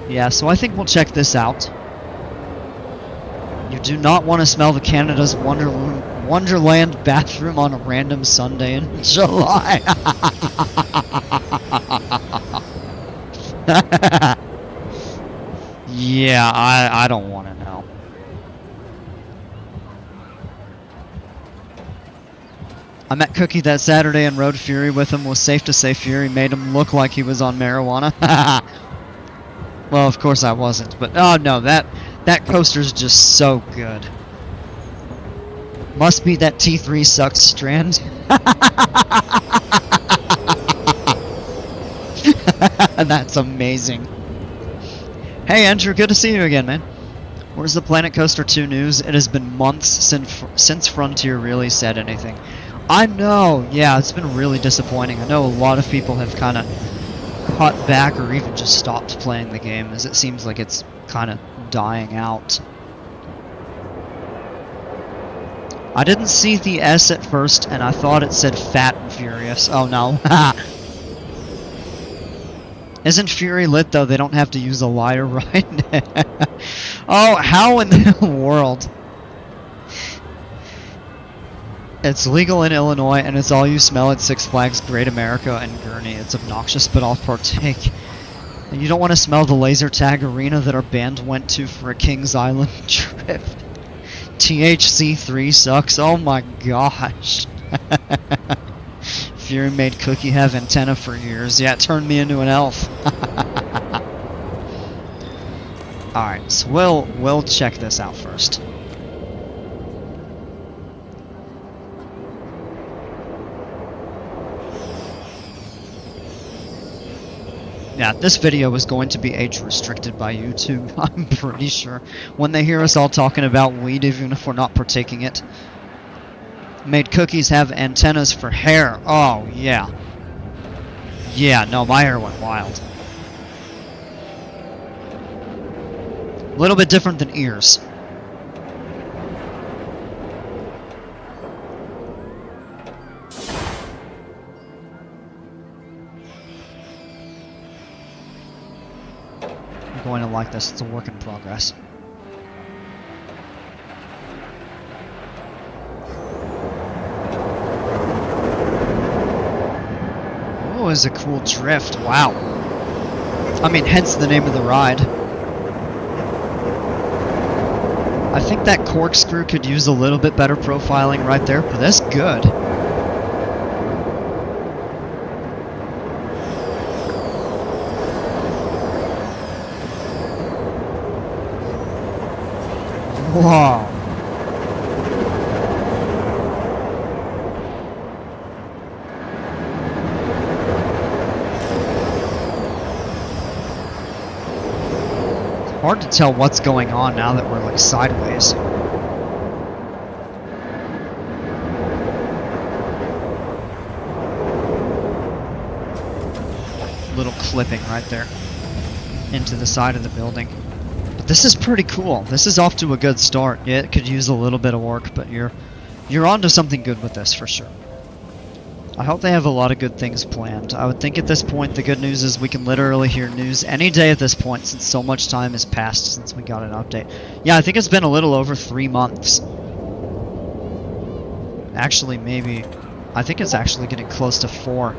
Yeah, so I think we'll check this out. You do not want to smell the Canada's Wonderland bathroom on a random Sunday in July. Yeah, I don't want to know. I met Cookie that Saturday and rode Fury with him. Was safe to say Fury made him look like he was on marijuana. Well, of course I wasn't, but oh no, that coaster's just so good. Must be that T3 sucks strand. That's amazing. Hey Andrew, good to see you again, man. Where's the Planet Coaster 2 news? It has been months since Frontier really said anything. I know, yeah, it's been really disappointing. I know a lot of people have kind of cut back or even just stopped playing the game, as it seems like it's kind of dying out. I didn't see the S at first, and I thought it said Fat and Furious. Oh no. Isn't Fury lit though? They don't have to use a lighter, right? Oh, how in the world? It's legal in Illinois, and it's all you smell at Six Flags Great America and Gurney. It's obnoxious, but I'll partake. And you don't want to smell the laser tag arena that our band went to for a Kings Island trip. THC3 sucks. Oh my gosh. Fury made Cookie have antenna for years. Yeah, it turned me into an elf. Alright, so we'll check this out first. Yeah, this video was going to be age restricted by YouTube, I'm pretty sure. When they hear us all talking about weed, even if we're not partaking it. Made Cookies have antennas for hair. Oh, yeah. Yeah, no, my hair went wild. A little bit different than ears. I'm going to like this. It's a work in progress. Oh, it's a cool drift. Wow. I mean, hence the name of the ride. I think that corkscrew could use a little bit better profiling right there, but that's good. Wow. Hard to tell what's going on now that we're like sideways. Little clipping right there into the side of the building. But this is pretty cool. This is off to a good start. Yeah, it could use a little bit of work, but you're onto something good with this for sure. I hope they have a lot of good things planned. I would think at this point the good news is we can literally hear news any day at this point since so much time has passed since we got an update. Yeah, I think it's been a little over 3 months. Actually, maybe... I think it's actually getting close to 4.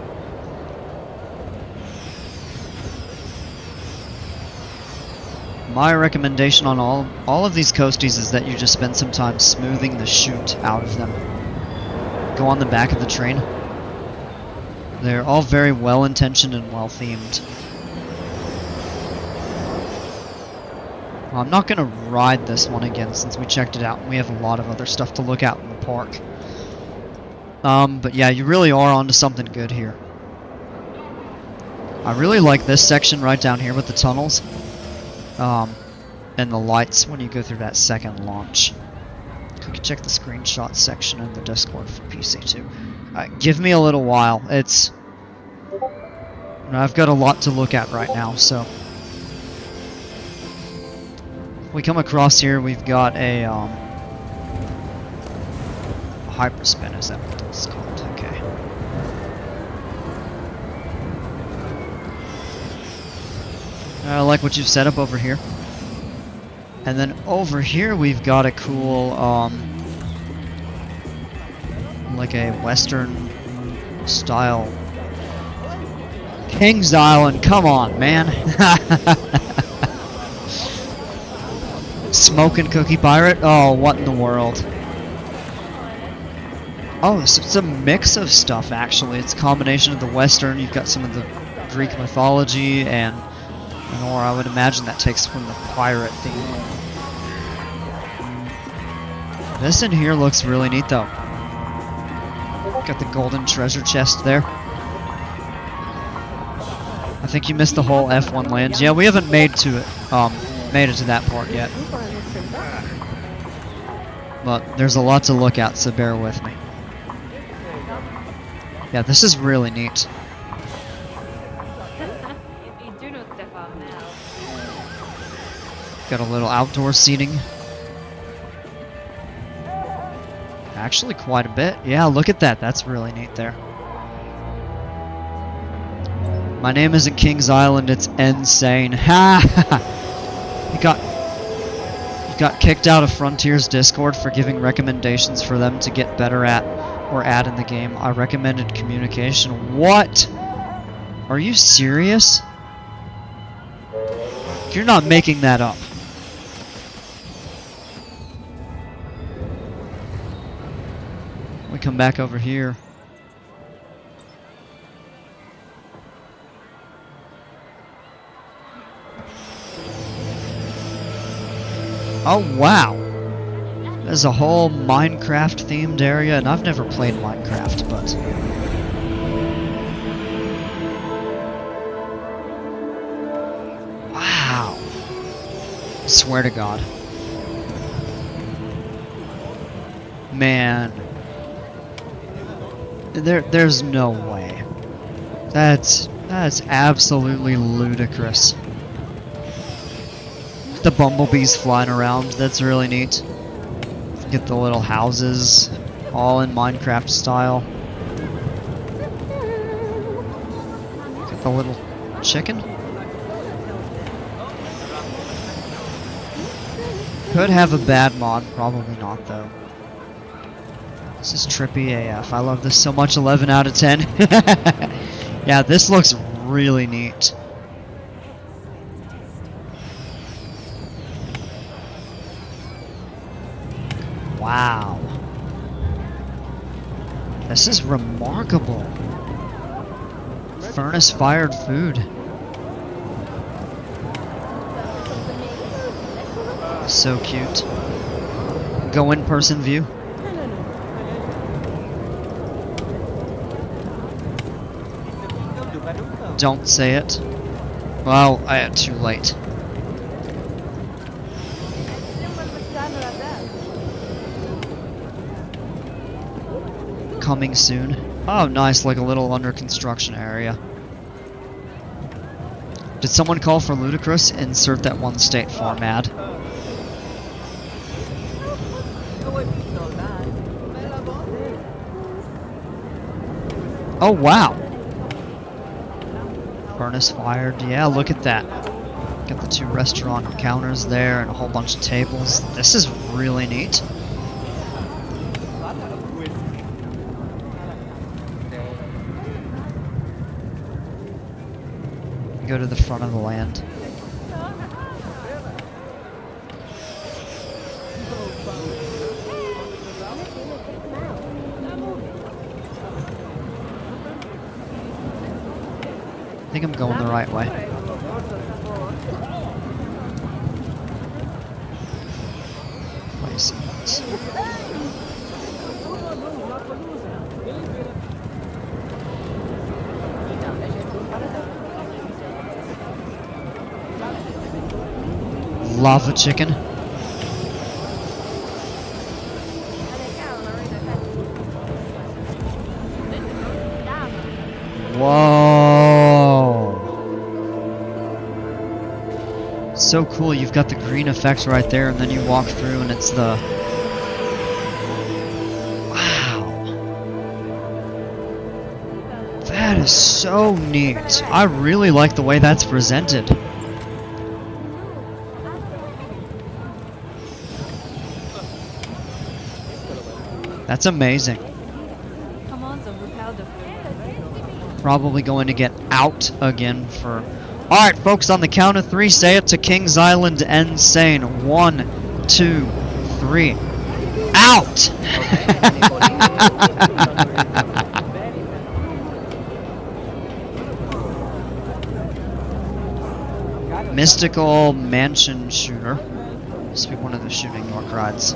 My recommendation on all of these coasties is that you just spend some time smoothing the chute out of them. Go on the back of the train. They're all very well-intentioned and well-themed. Well, I'm not going to ride this one again since we checked it out and we have a lot of other stuff to look at in the park. But yeah, you really are onto something good here. I really like this section right down here with the tunnels. And the lights when you go through that second launch. You can check the screenshot section in the Discord for PC2. Give me a little while. I've got a lot to look at right now, so. We come across here, we've got a hyperspin, is that what it's called? Okay. I like what you've set up over here. And then over here we've got a cool, like a Western style Kings Island. Come on, man. Smoking Cookie Pirate? Oh, what in the world? Oh, so it's a mix of stuff, actually. It's a combination of the Western, you've got some of the Greek mythology, and or I would imagine that takes from the pirate theme. This in here looks really neat, though. Got the golden treasure chest there. I think you missed the whole F1 lands. Yeah, we haven't made it to that part yet. But there's a lot to look at, so bear with me. Yeah, this is really neat. Got a little outdoor seating. Actually, quite a bit. Yeah, look at that. That's really neat there. My name isn't Kings Island, it's insane. Ha! You got kicked out of Frontiers Discord for giving recommendations for them to get better at or add in the game. I recommended communication. What? Are you serious? You're not making that up. We come back over here. Oh wow! There's a whole Minecraft themed area, and I've never played Minecraft, but wow! I swear to God. Man. There's no way. That's absolutely ludicrous. The bumblebees flying around, that's really neat. Get the little houses, all in Minecraft style. Get the little chicken. Could have a bad mod, probably not though. This is trippy AF. I love this so much. 11 out of 10. Yeah, this looks really neat. Wow. This is remarkable. Furnace-fired food. So cute. Go in-person view. Don't say it. Well, too late. Coming soon. Oh, nice, like a little under construction area. Did someone call for Ludicrous? Insert that one state format. Oh, wow. Furnace fired. Yeah, look at that. Got the 2 restaurant counters there and a whole bunch of tables. This is really neat. Go to the front of the land. I think I'm going the right way. Places. Lava chicken. Whoa. So cool, you've got the green effect right there, and then you walk through and it's the... Wow. That is so neat. I really like the way that's presented. That's amazing. Probably going to get out again for... Alright, folks, on the count of 3, say it to Kings Island Insane. 1, 2, 3. Out! Mystical Mansion Shooter. This will be one of the Shooting York rides.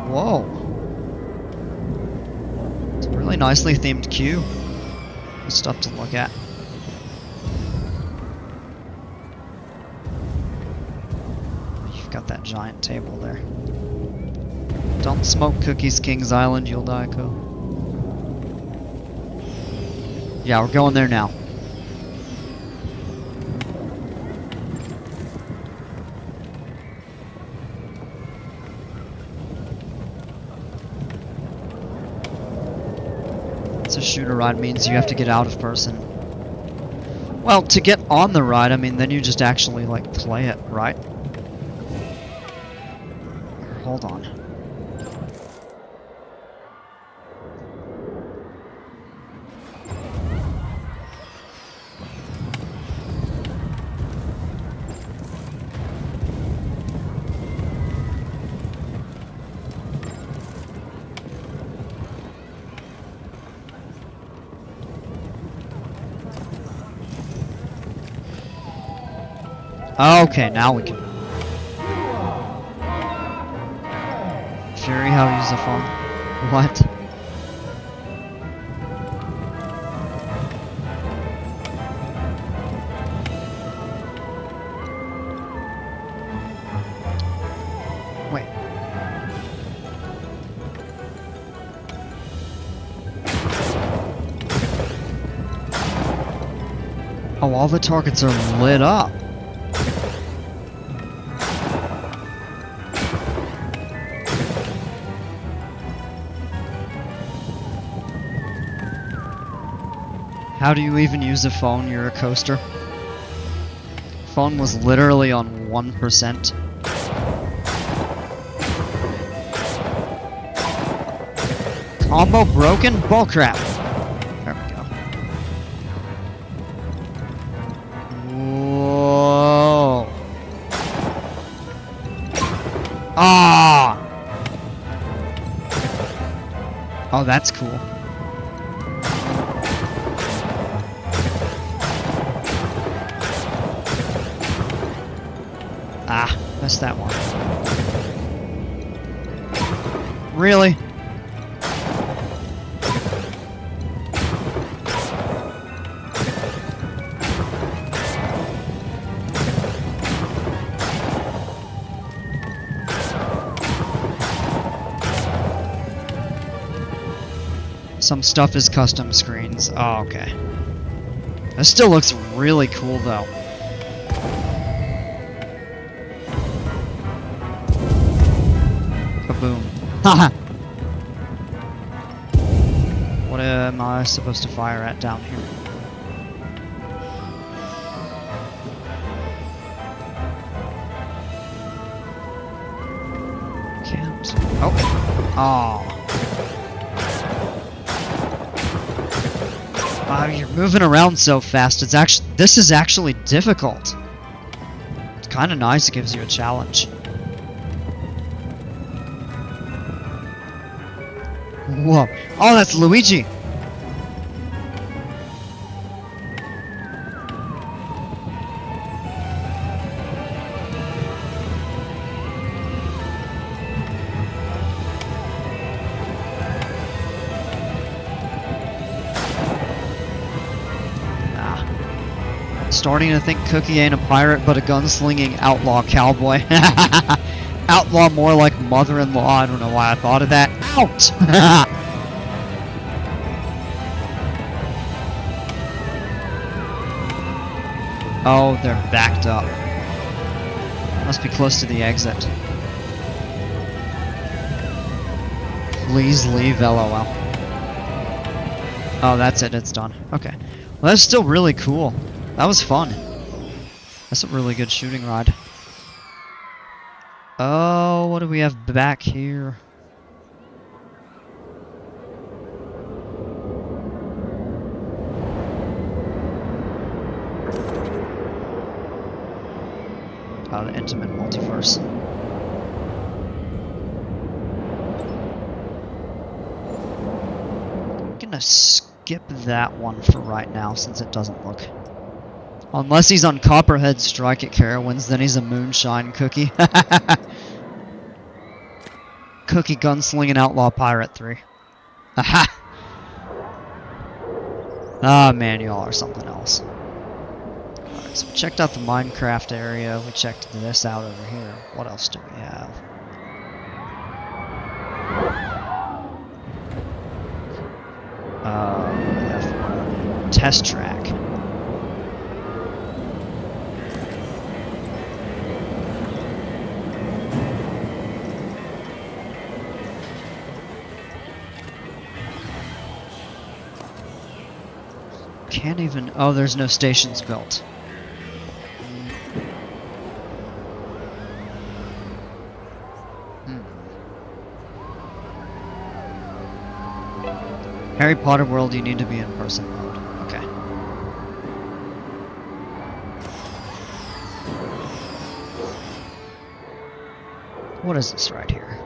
Whoa. It's a really nicely themed queue. Good stuff to look at. You've got that giant table there. Don't smoke cookies, Kings Island, you'll die, Co. Yeah, we're going there now. It's a shooter ride means you have to get out of person. Well, to get on the ride, I mean, then you just actually, like, play it, right? Hold on. Okay, now we can. Fury, how to use the phone? What? Wait. Oh, all the targets are lit up. How do you even use a phone? You're a coaster. Phone was literally on 1%. Combo broken? Bullcrap. There we go. Whoa. Ah. Oh, that's cool. Ah, missed that one. Really? Some stuff is custom screens. Oh, okay. This still looks really cool, though. What am I supposed to fire at down here? Can't. Oh. Oh. Wow, you're moving around so fast. This is actually difficult. It's kind of nice. It gives you a challenge. Whoa. Oh, that's Luigi. Starting to think Cookie ain't a pirate but a gunslinging outlaw cowboy. Outlaw more like mother-in-law. I don't know why I thought of that. Out! Oh, they're backed up. Must be close to the exit. Please leave, LOL. Oh, that's it. It's done. Okay. Well, that's still really cool. That was fun. That's a really good shooting ride. Oh, what do we have back here? Oh, the Intimate Multiverse. I'm gonna skip that one for right now since it doesn't look... Unless he's on Copperhead Strike at Carowinds, then he's a Moonshine Cookie. Cookie Gunslinging Outlaw Pirate 3. Aha! Ah, man, y'all are something else. Alright, so we checked out the Minecraft area. We checked this out over here. What else do we have? We have Test Track. Can't even... Oh, there's no stations built. Harry Potter World, you need to be in person mode. Okay. What is this right here?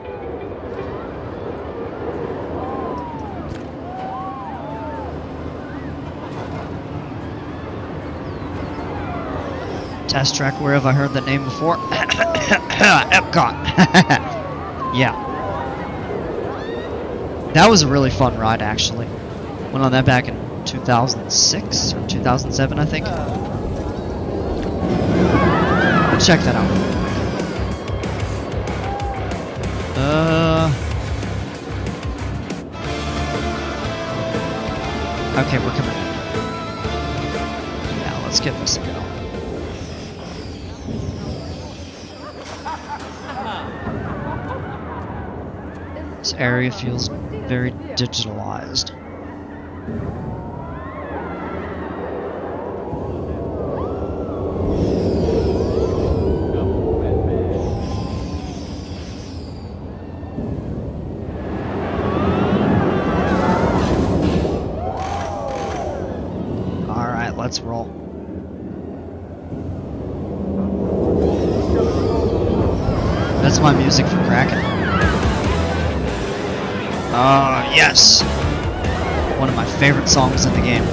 Test Track, where have I heard that name before? Epcot. Yeah. That was a really fun ride, actually. Went on that back in 2006 or 2007, I think. Check that out. Okay, we're coming. Now let's give this a go. This area feels very digitalized. Alright, let's roll. That's my music for Kraken. Yes! One of my favorite songs in the game.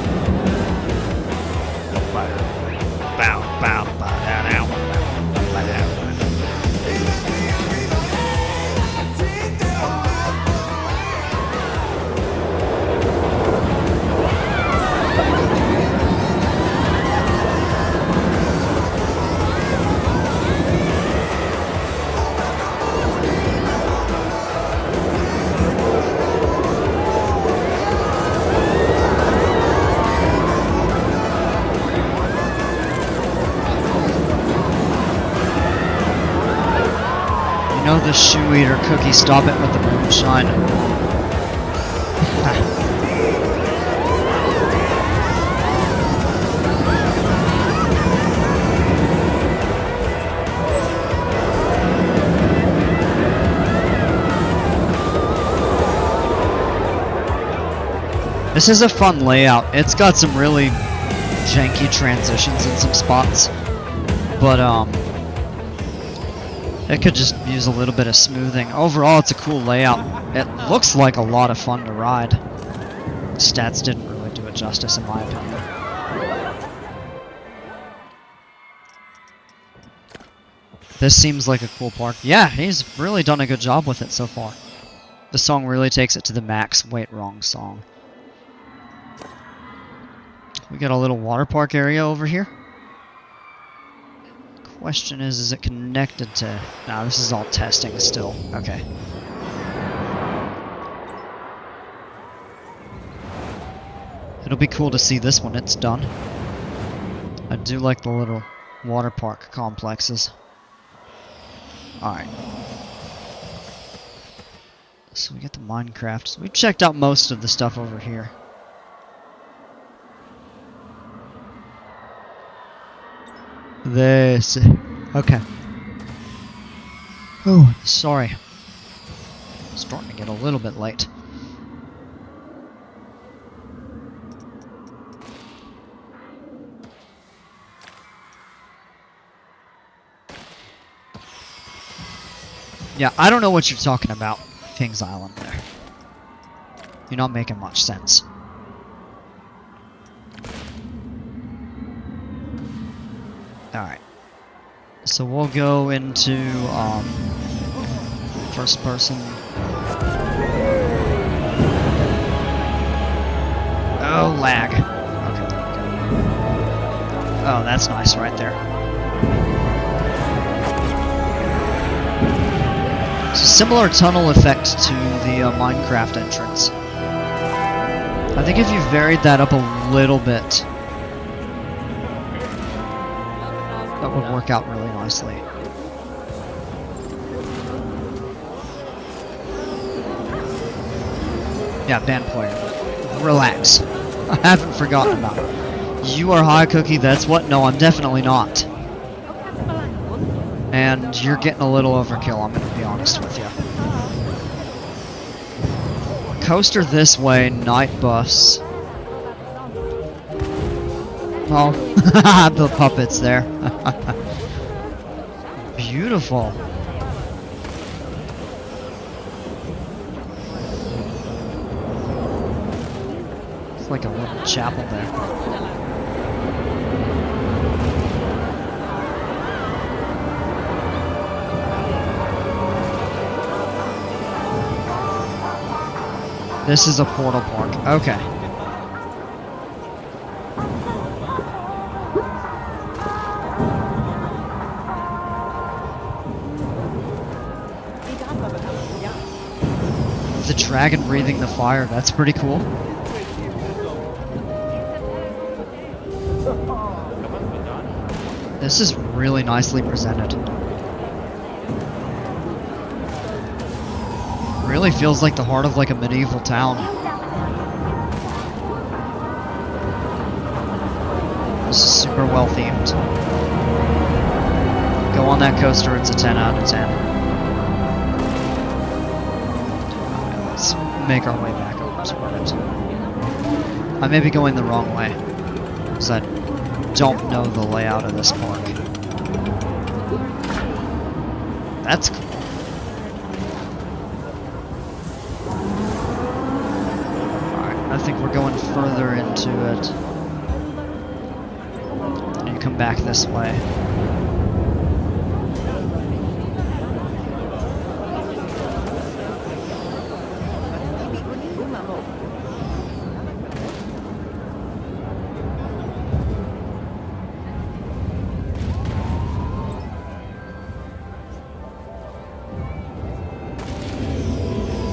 You know the shoe eater Cookie, stop it with the moon Shine. This is a fun layout. It's got some really janky transitions in some spots, but it could just use a little bit of smoothing. Overall, it's a cool layout. It looks like a lot of fun to ride. Stats didn't really do it justice, in my opinion. This seems like a cool park. Yeah, he's really done a good job with it so far. The song really takes it to the max. Wait, wrong song. We got a little water park area over here. Question is it connected to... Nah, this is all testing still. Okay. It'll be cool to see this when it's done. I do like the little water park complexes. Alright. So we got the Minecraft. So we checked out most of the stuff over here. This. Okay. Oh, sorry. Starting to get a little bit late. Yeah, I don't know what you're talking about, Kings Island there. You're not making much sense. Alright. So we'll go into first person. Oh, lag. Okay, there we go. Oh, that's nice right there. It's a similar tunnel effect to the Minecraft entrance. I think if you varied that up a little bit, that would work out really nicely. Yeah, band player. Relax. I haven't forgotten about it. You are high, Cookie, that's what? No, I'm definitely not. And you're getting a little overkill, I'm gonna be honest with you. Coaster this way, night bus. Oh, the puppets there. Beautiful. It's like a little chapel there. This is a portal park. Okay. The dragon breathing the fire, that's pretty cool. This is really nicely presented. Really feels like the heart of like a medieval town. This is super well themed. Go on that coaster, it's a 10 out of 10. Let's make our way back over to it. I may be going the wrong way, because I don't know the layout of this park. That's cool. I think we're going further into it. And you come back this way.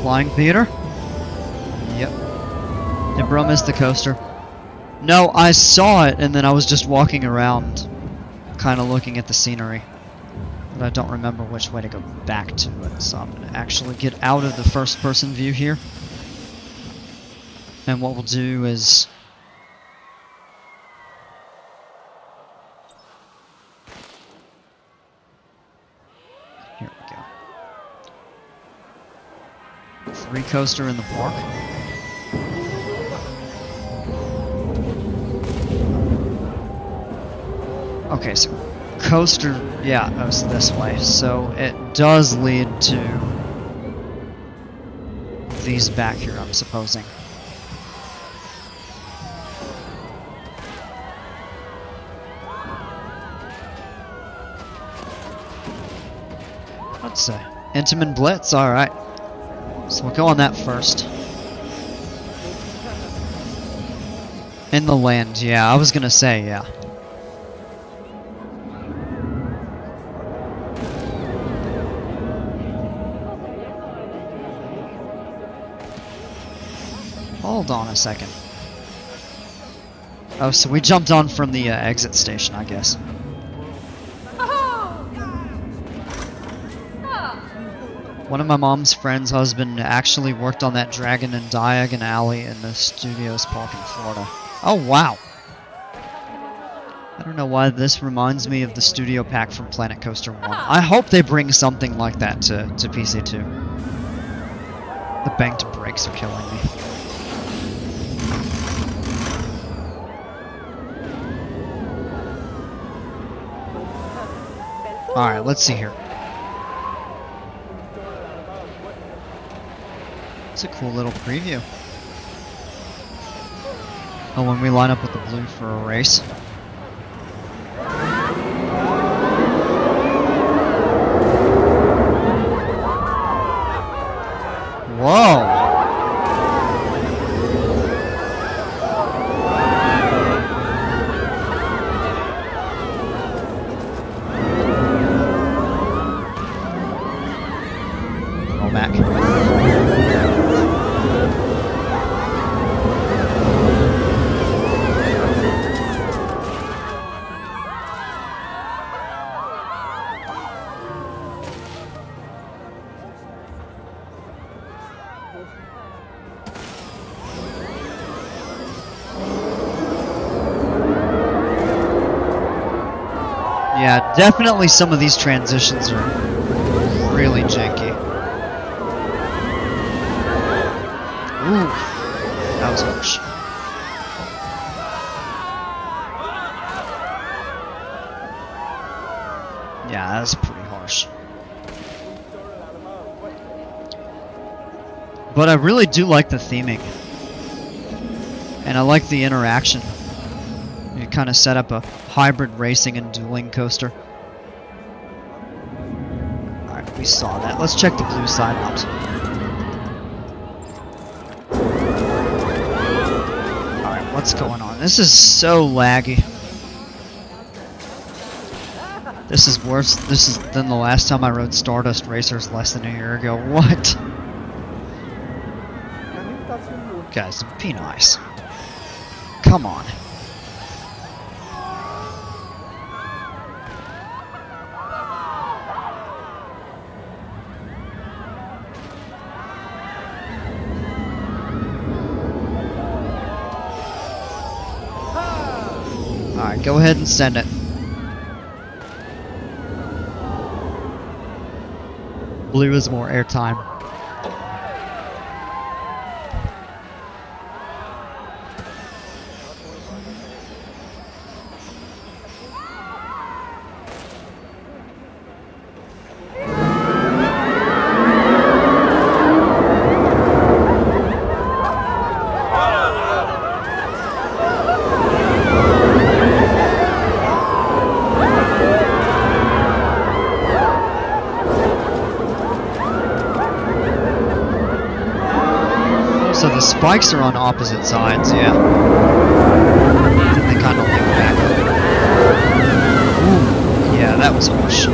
Flying theater? Yep. Did bro miss the coaster? No, I saw it and then I was just walking around, kind of looking at the scenery. But I don't remember which way to go back to it, so I'm going to actually get out of the first-person view here. And what we'll do is... Here we go. 3 coaster in the park. Okay, so coaster, yeah, that was this way. So it does lead to these back here, I'm supposing. Let's say Intamin Blitz, alright. So we'll go on that first. In the land, yeah, I was gonna say, yeah. Hold on a second. Oh, so we jumped on from the exit station, I guess. One of my mom's friend's husband actually worked on that Dragon and Diagon Alley in the Studios Park in Florida. Oh, wow. I don't know why this reminds me of the studio pack from Planet Coaster 1. I hope they bring something like that to PC2. The banked brakes are killing me. Alright, let's see here. It's a cool little preview. Oh, when we line up with the blue for a race. Whoa! Go back. Yeah, definitely some of these transitions are really janky. Ooh, that was harsh. Yeah, that was pretty harsh. But I really do like the theming. And I like the interaction. You kind of set up a hybrid racing and dueling coaster. Alright, we saw that. Let's check the blue side out. Alright, what's going on? This is so laggy. This is worse than the last time I rode Stardust Racers less than a year ago. What? Guys, be nice. Come on. Alright, go ahead and send it. Blue is more airtime. So the spikes are on opposite sides, yeah. And they kind of link back up. Ooh, yeah, that was harsh.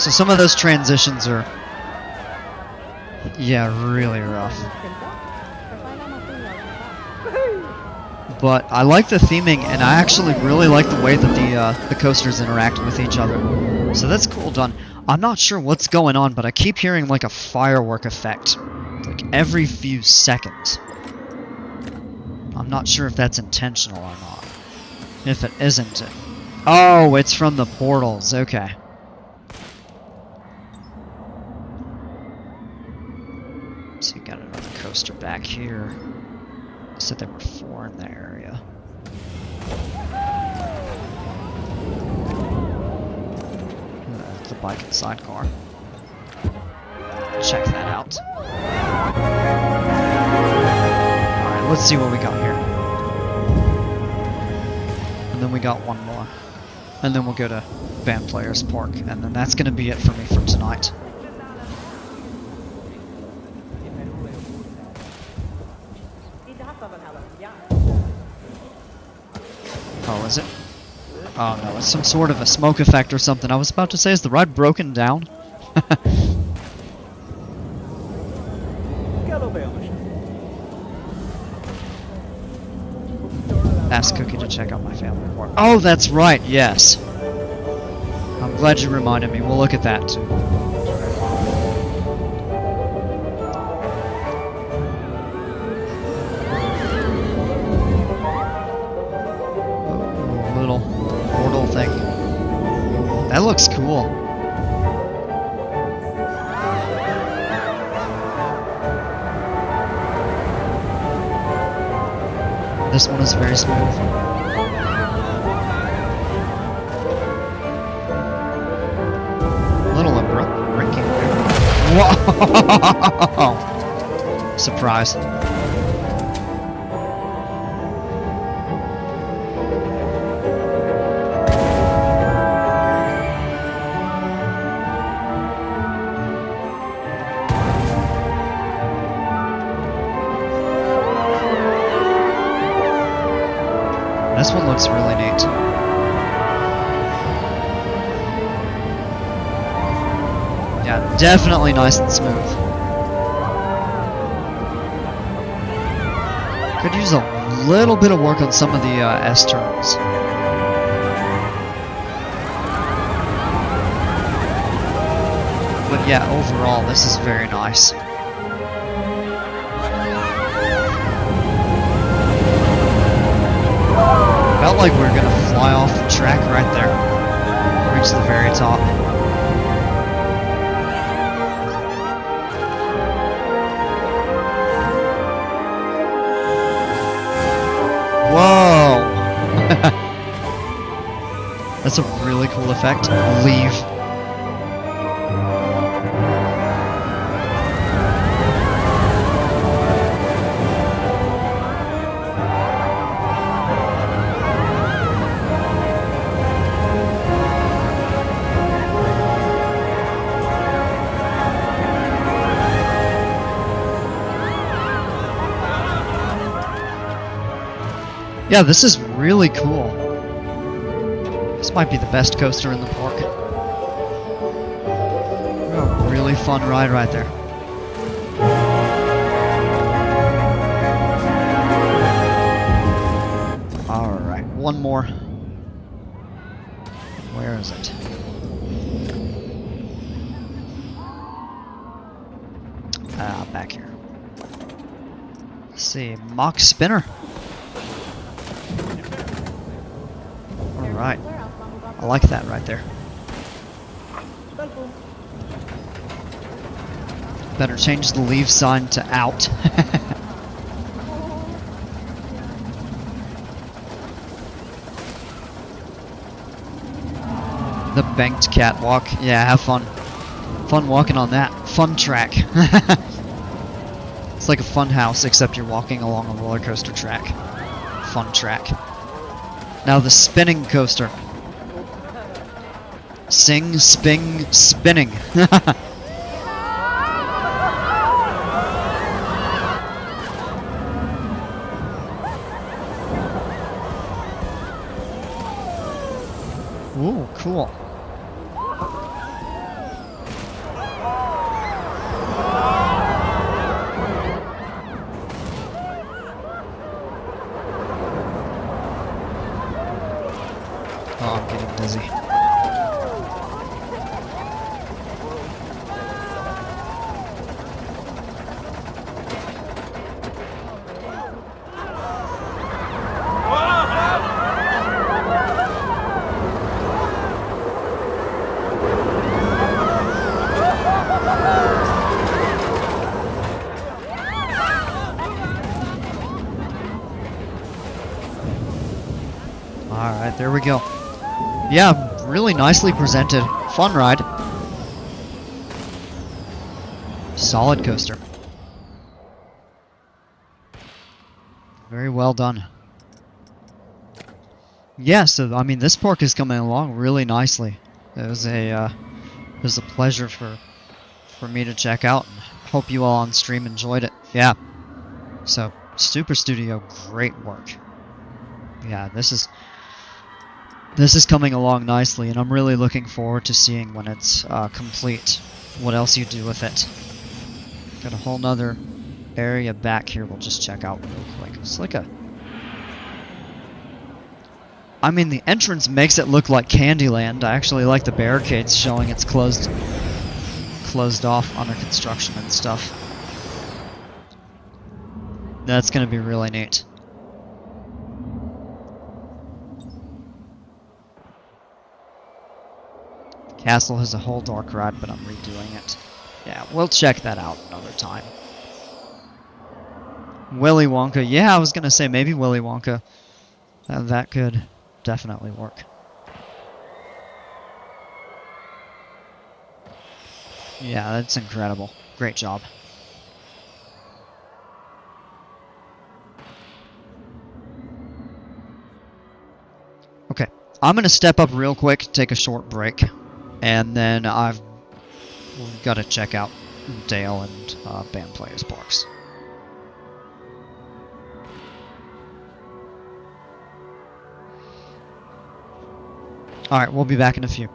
So some of those transitions are, yeah, really rough. But I like the theming, and I actually really like the way that the coasters interact with each other. So that's cool done. I'm not sure what's going on, but I keep hearing like a firework effect, like every few seconds. I'm not sure if that's intentional or not. If it isn't, oh, it's from the portals. Okay. So you got another coaster back here. Said there were 4 in the area. The bike and sidecar. Check that out. Alright, let's see what we got here. And then we got one more. And then we'll go to Band Players Park. And then that's going to be it for me for tonight. Oh, is it? Oh no, it's some sort of a smoke effect or something. I was about to say, is the ride broken down? Ask Cookie to check out my family report. Oh, that's right, yes. I'm glad you reminded me. We'll look at that too. Little portal thing. That looks cool. This one is very smooth. Little abrupt braking there. Whoa! Surprise. This one looks really neat. Yeah, definitely nice and smooth. Could use a little bit of work on some of the S-turns. But yeah, overall, this is very nice. Felt like we were gonna fly off the track right there. Reach the very top. Whoa! That's a really cool effect. Leave. Yeah, this is really cool. This might be the best coaster in the park. A really fun ride right there. Alright, one more. Where is it? Back here. Let's see, Mock Spinner. Alright. I like that right there. Better change the leave sign to out. The banked catwalk. Yeah, have fun. Fun walking on that. Fun track. It's like a fun house, except you're walking along a roller coaster track. Fun track. Now the spinning coaster. Sing, sping, spinning. Ooh, cool. Oh, I'm getting dizzy. Alright, there we go. Yeah, really nicely presented. Fun ride. Solid coaster. Very well done. Yeah, so I mean this park is coming along really nicely. It was a pleasure for me to check out, and hope you all on stream enjoyed it. Yeah. So Super Studio, great work. Yeah, this is coming along nicely, and I'm really looking forward to seeing when it's complete what else you do with it. Got a whole nother area back here we'll just check out real quick. It's like a... I mean, the entrance makes it look like Candyland. I actually like the barricades showing it's closed off under construction and stuff. That's gonna be really neat. Castle has a whole dark ride, but I'm redoing it. Yeah, we'll check that out another time. Willy Wonka. Yeah, I was gonna say maybe Willy Wonka. That could definitely work. Yeah, that's incredible. Great job. Okay, I'm gonna step up real quick, take a short break, and then we've got to check out Dale and Band Players Parks. Alright, we'll be back in a few.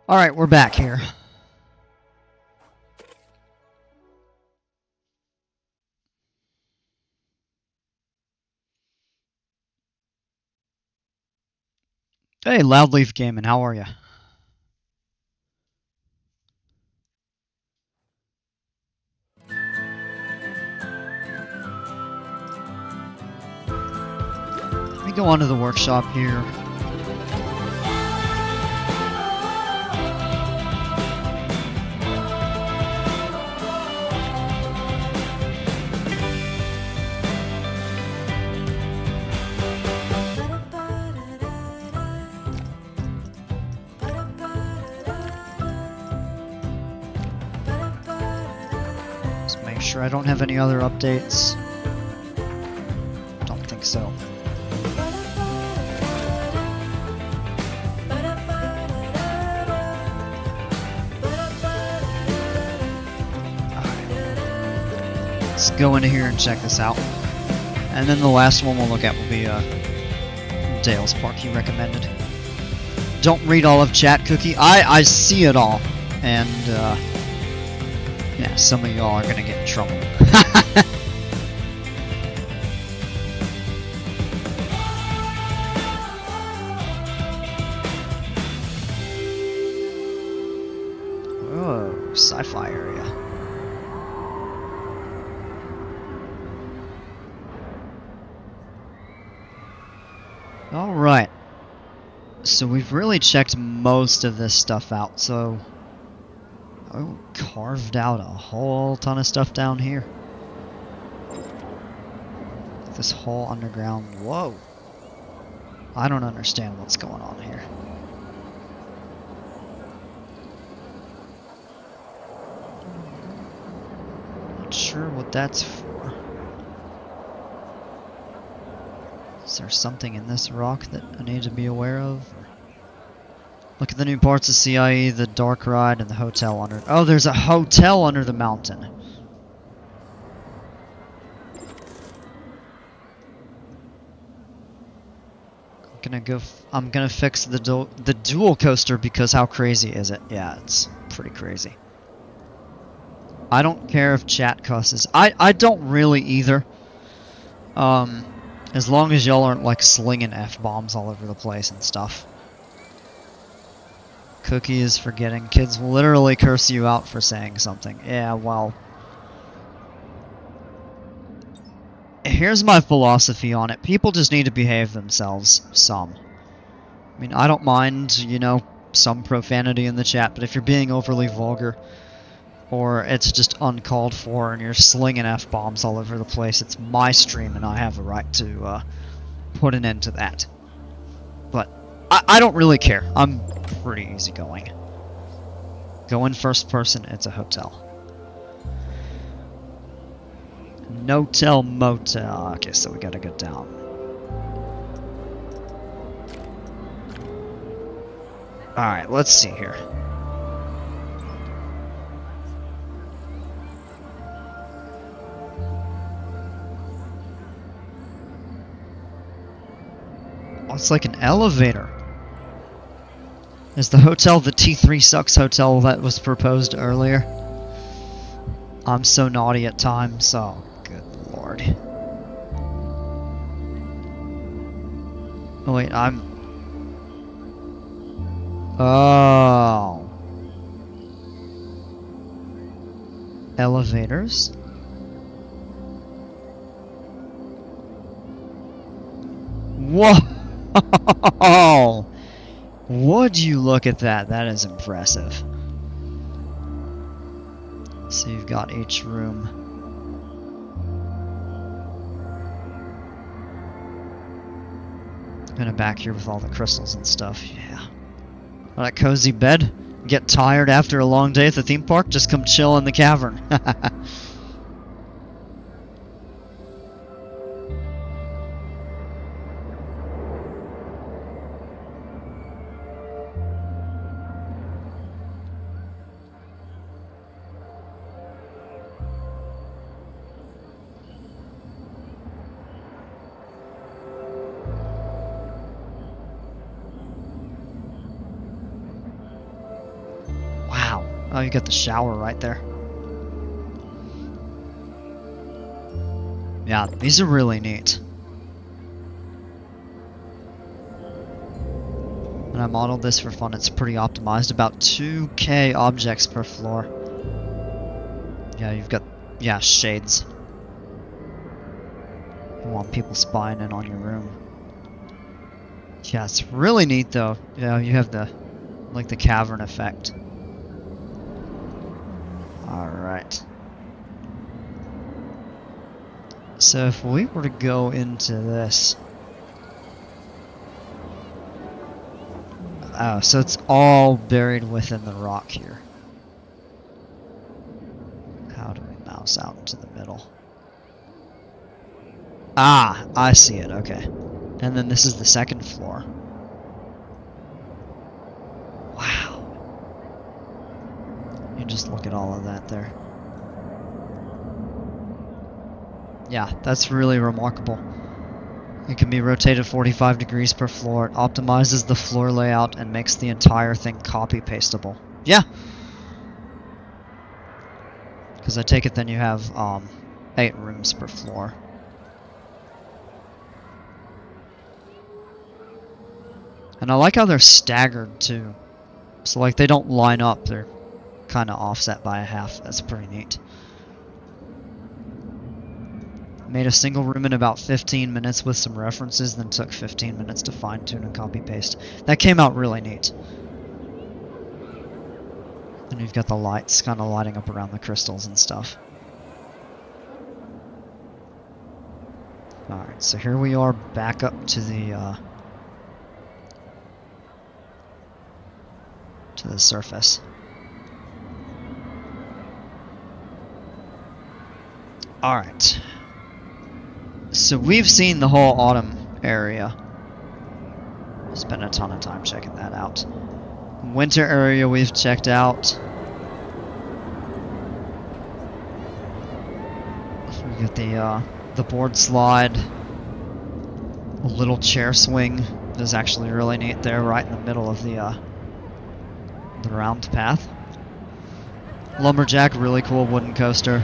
Alright, we're back here. Hey, Loudleaf Gaming, how are you? Let me go on to the workshop here. Sure, I don't have any other updates. Don't think so. let's go into here and check this out. And then the last one we'll look at will be Dale's Park he recommended. Don't read all of chat, Cookie. I see it all. And yeah, some of y'all are gonna get in trouble. Oh, sci-fi area. Alright. So we've really checked most of this stuff out, so... Oh, carved out a whole ton of stuff down here. This whole underground... Whoa! I don't understand what's going on here. Not sure what that's for. Is there something in this rock that I need to be aware of? Look at the new parts of CIE, the dark ride, and the hotel under... Oh, there's a hotel under the mountain. I'm gonna fix the dual coaster because how crazy is it? Yeah, it's pretty crazy. I don't care if chat cusses. I don't really either. As long as y'all aren't like slinging F-bombs all over the place and stuff. Cookie is forgetting. Kids will literally curse you out for saying something. Yeah, well. Here's my philosophy on it. People just need to behave themselves some. I mean, I don't mind, you know, some profanity in the chat, but if you're being overly vulgar, or it's just uncalled for and you're slinging F-bombs all over the place, it's my stream and I have a right to put an end to that. But I don't really care. I'm pretty easygoing. Go in first person, it's a hotel. No-tell motel. Okay, so we gotta go down. Alright, let's see here. Oh, it's like an elevator. Is the hotel the T3 Sucks hotel that was proposed earlier? I'm so naughty at times, so good lord. Oh wait, Oh. Elevators? Whoa! Would you look at that? That is impressive. So you've got each room. Kind of back here with all the crystals and stuff. Yeah. Well, that cozy bed. Get tired after a long day at the theme park? Just come chill in the cavern. Oh, you got the shower right there. Yeah, these are really neat. And I modeled this for fun. It's pretty optimized. About 2K objects per floor. Yeah, you've got, yeah, shades. You want people spying in on your room. Yeah, it's really neat though. You know, you have the, like the cavern effect. Alright. So if we were to go into this... Oh, so it's all buried within the rock here. How do we mouse out into the middle? Ah, I see it, okay. And then this is the second floor. Wow. You just look at all of that there. Yeah, that's really remarkable. It can be rotated 45 degrees per floor. It optimizes the floor layout and makes the entire thing copy-pastable. Yeah! Because I take it then you have 8 rooms per floor. And I like how they're staggered too. So like they don't line up, they're kind of offset by a half. That's pretty neat. Made a single room in about 15 minutes with some references, then took 15 minutes to fine tune and copy paste. That came out really neat. And you've got the lights kind of lighting up around the crystals and stuff. Alright, so here we are back up to the surface. Alright. So we've seen the whole autumn area. Spent a ton of time checking that out. Winter area we've checked out. We got the board slide. A little chair swing is actually really neat there, right in the middle of the round path. Lumberjack, really cool wooden coaster.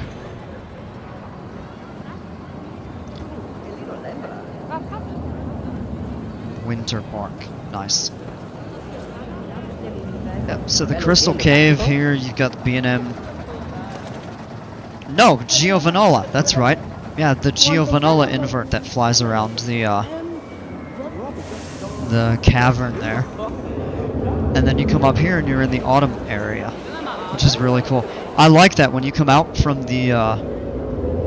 Winter Park, nice. Yep, so the Crystal Cave here, you've got the B&M. No, Giovanola, that's right. Yeah, the Giovanola invert that flies around the cavern there. And then you come up here and you're in the autumn area, which is really cool. I like that when you come out from the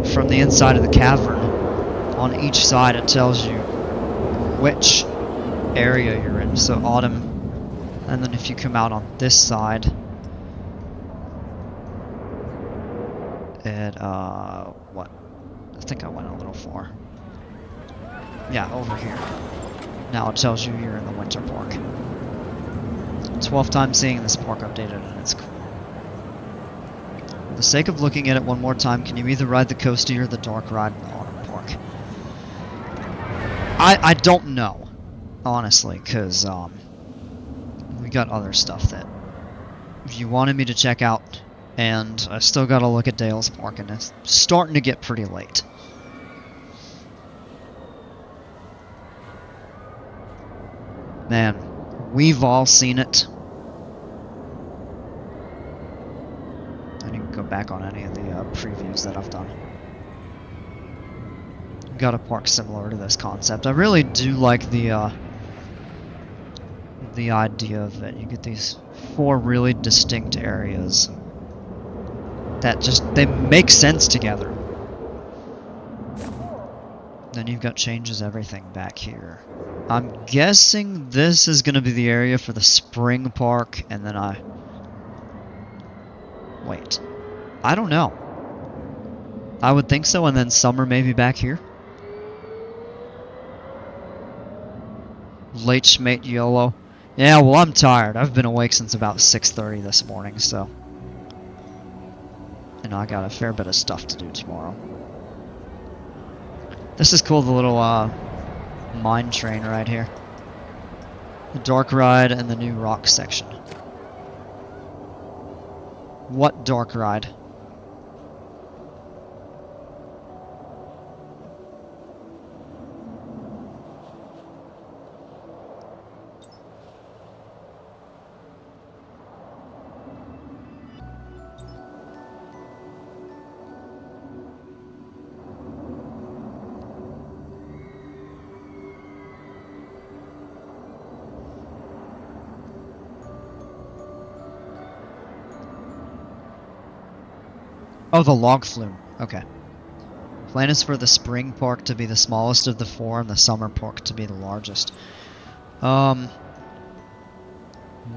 inside of the cavern. On each side, it tells you which area you're in. So autumn, and then if you come out on this side, it what? I think I went a little far. Yeah, over here. Now it tells you you're in the winter park. 12th time seeing this park updated, and it's cool. For the sake of looking at it one more time, can you either ride the coaster or the dark ride in the autumn park? I don't know, honestly, because we got other stuff that you wanted me to check out, and I still got to look at Dale's Park, and it's starting to get pretty late. Man, we've all seen it. I didn't go back on any of the previews that I've done. Got a park similar to this concept. I really do like the idea of it. You get these 4 really distinct areas that they make sense together. Then you've got changes everything back here. I'm guessing this is going to be the area for the spring park, and then wait. I don't know. I would think so, and then summer maybe back here. Late Schmate YOLO. Yeah, well, I'm tired. I've been awake since about 6:30 this morning, so. And I got a fair bit of stuff to do tomorrow. This is cool, the little mine train right here. The dark ride and the new rock section. What dark ride? Oh, the log flume. Okay. Plan is for the spring park to be the smallest of the 4 and the summer park to be the largest.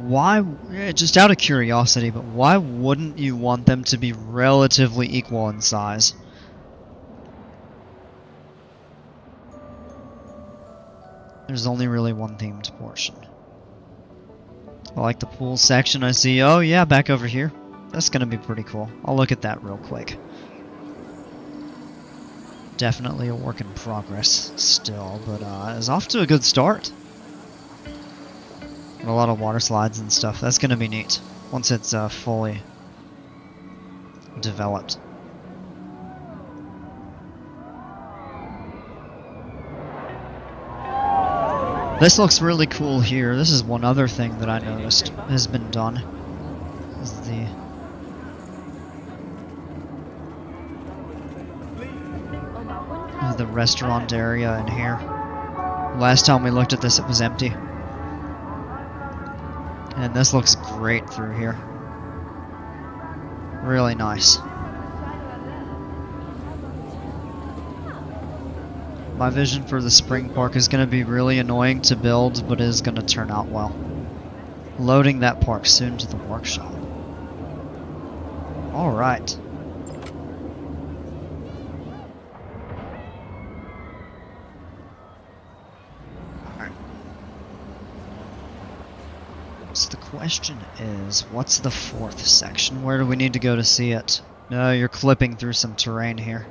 Why, just out of curiosity, but why wouldn't you want them to be relatively equal in size? There's only really one themed portion. I like the pool section. I see, oh yeah, back over here. That's gonna be pretty cool. I'll look at that real quick. Definitely a work in progress still, but it's off to a good start. And a lot of water slides and stuff. That's gonna be neat once it's fully developed. This looks really cool here. This is one other thing that I noticed has been done. Is the restaurant area in here. Last time we looked at this, it was empty. And this looks great through here. Really nice. My vision for the spring park is going to be really annoying to build, but is going to turn out well. Loading that park soon to the workshop. Alright. So the question is, what's the fourth section? Where do we need to go to see it? No, you're clipping through some terrain here.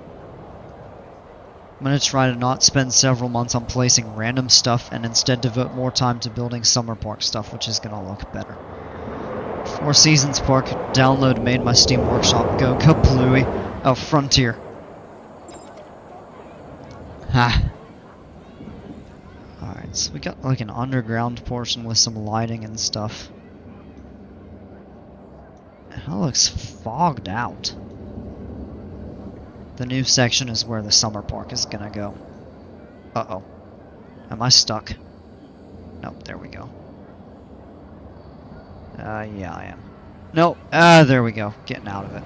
I'm going to try to not spend several months on placing random stuff and instead devote more time to building Summer Park stuff, which is going to look better. Four Seasons Park, download made my Steam Workshop, go kablooey. Oh, Frontier. Ha. Alright, so we got like an underground portion with some lighting and stuff. That looks fogged out. The new section is where the summer park is gonna go. Uh-oh. Am I stuck? Nope, there we go. Yeah, I am. Nope, there we go. Getting out of it.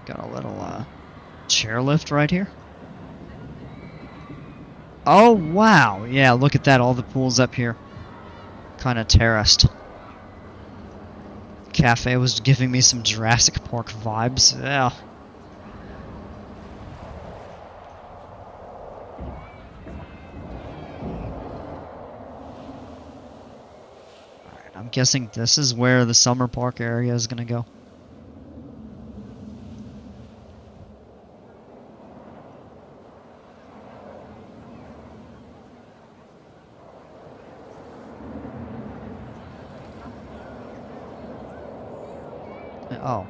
Got a little, chairlift right here. Oh, wow! Yeah, look at that, all the pools up here. Kinda terraced. Cafe was giving me some Jurassic Park vibes. Yeah. Alright, I'm guessing this is where the summer park area is gonna go. Oh.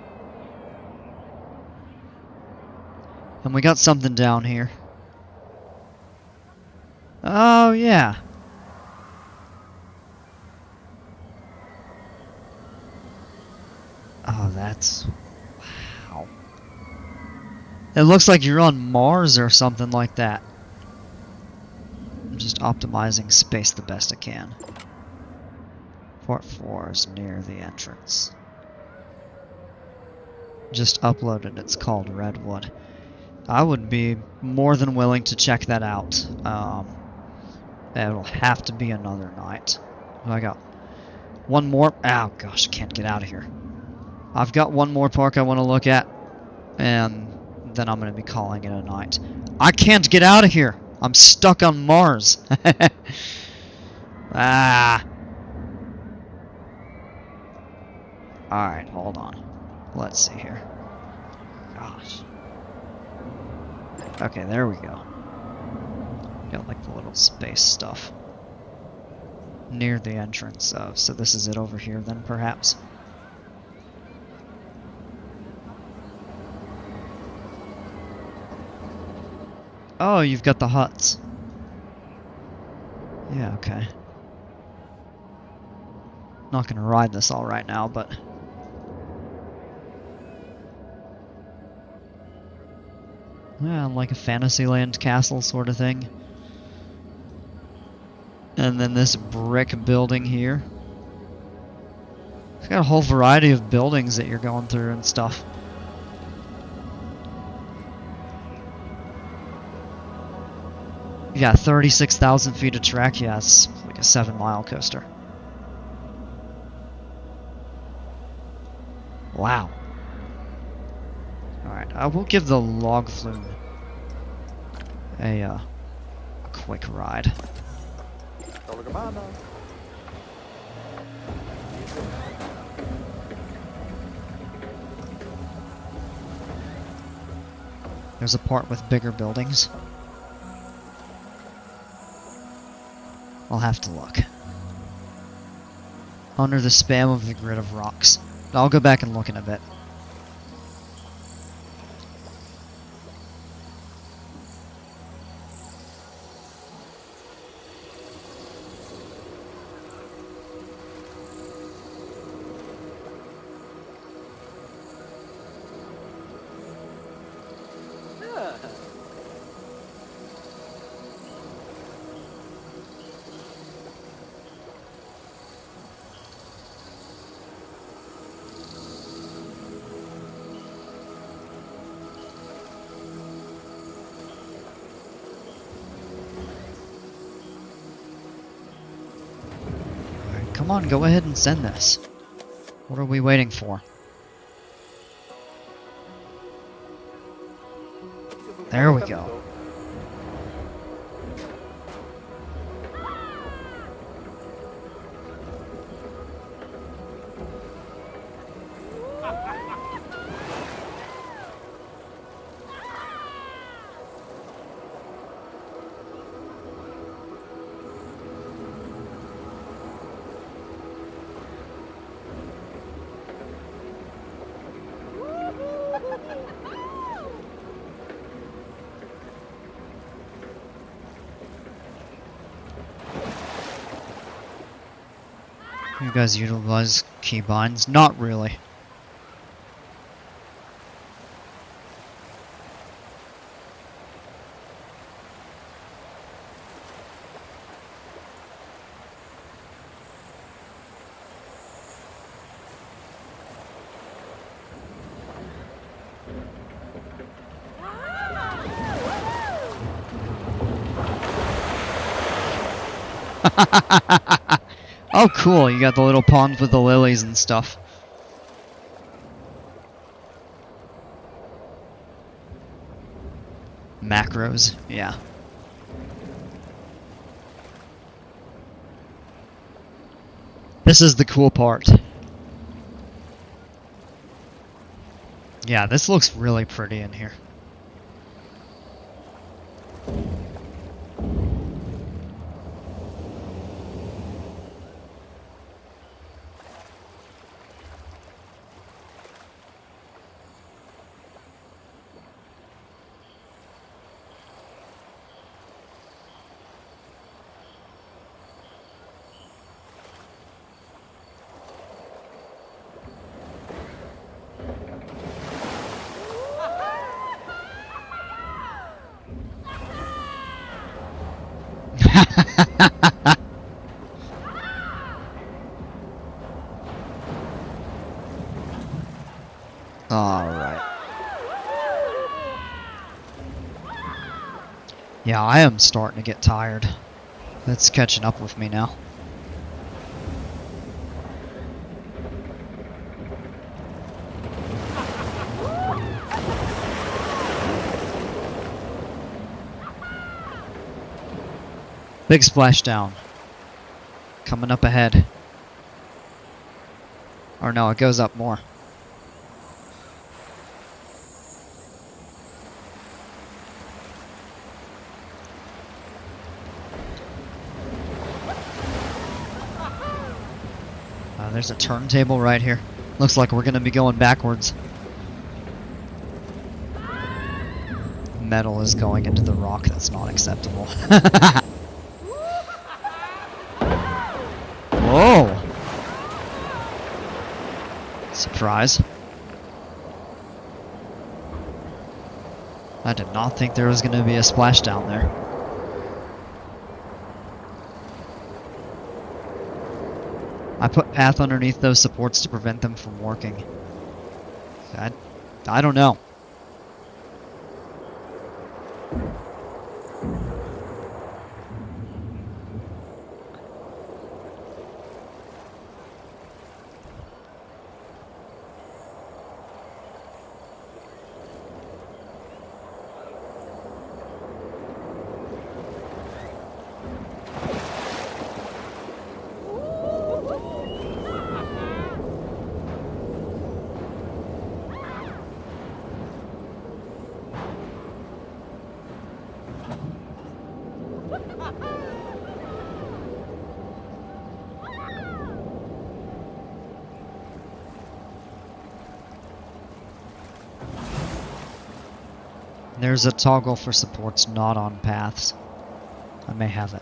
And we got something down here. Oh, yeah. Oh, that's... Wow. It looks like you're on Mars or something like that. I'm just optimizing space the best I can. Port 4 is near the entrance. Just uploaded, it's called Redwood. I would be more than willing to check that out. It'll have to be another night. I got one more. Oh gosh, I can't get out of here. I've got one more park I want to look at, and then I'm going to be calling it a night. I can't get out of here. I'm stuck on Mars. Ah. Alright, hold on. Let's see here. Gosh. Okay, there we go. Got like the little space stuff near the entrance of, so this is it over here then perhaps. Oh, you've got the huts. Yeah, okay. Not gonna ride this all right now, but yeah, like a Fantasyland castle sort of thing. And then this brick building here. It's got a whole variety of buildings that you're going through and stuff. Yeah, 36,000 feet of track. Yeah, it's like a 7-mile coaster. Wow. Alright, I will give the log flume a quick ride. There's a part with bigger buildings. I'll have to look. Under the spam of the grid of rocks. I'll go back and look in a bit. Come on, go ahead and send this. What are we waiting for? There we go. You guys utilize keybinds? Not really. Oh, cool. You got the little ponds with the lilies and stuff. Macros, yeah. This is the cool part. Yeah, this looks really pretty in here. Alright. Yeah, I am starting to get tired. That's catching up with me now. Big splashdown. Coming up ahead. Or no, it goes up more. There's a turntable right here. Looks like we're going to be going backwards. Metal is going into the rock. That's not acceptable. Whoa! Surprise. I did not think there was going to be a splashdown there. I put path underneath those supports to prevent them from working. I don't know. There's a toggle for supports not on paths. I may have it.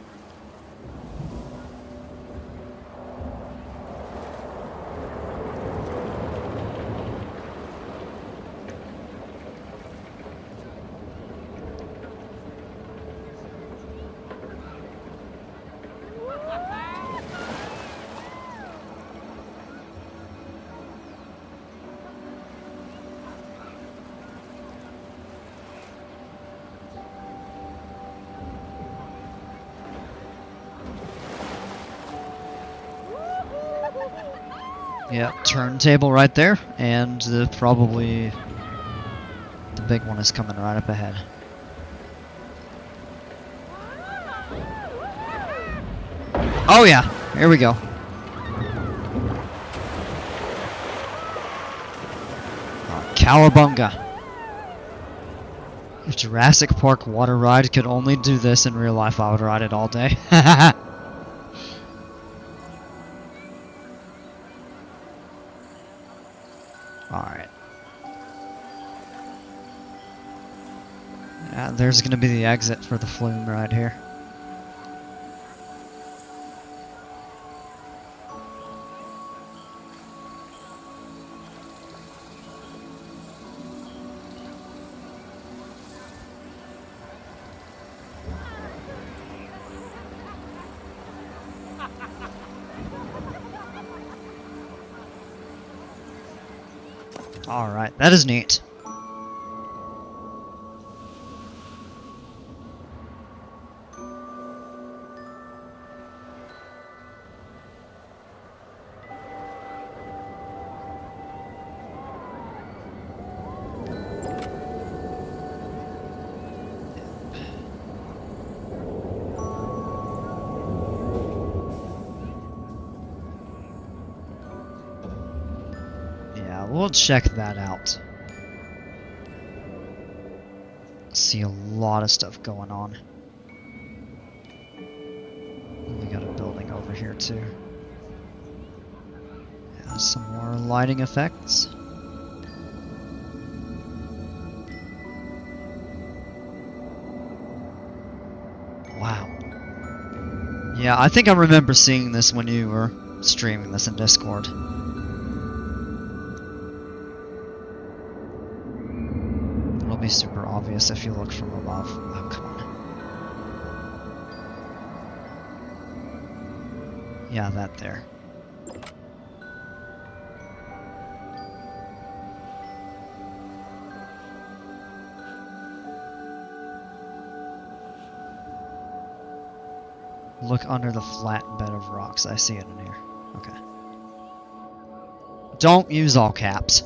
Yeah, turntable right there, and probably the big one is coming right up ahead. Oh yeah, here we go. Cowabunga. If Jurassic Park water ride could only do this in real life, I would ride it all day. Alright. There's gonna be the exit for the flume right here. Alright, that is neat. We'll check that out. See a lot of stuff going on. We got a building over here too. Yeah, some more lighting effects. Wow. Yeah, I think I remember seeing this when you were streaming this in Discord. Be super obvious if you look from above. Oh, come on. Yeah, that there. Look under the flat bed of rocks. I see it in here. Okay. Don't use all caps.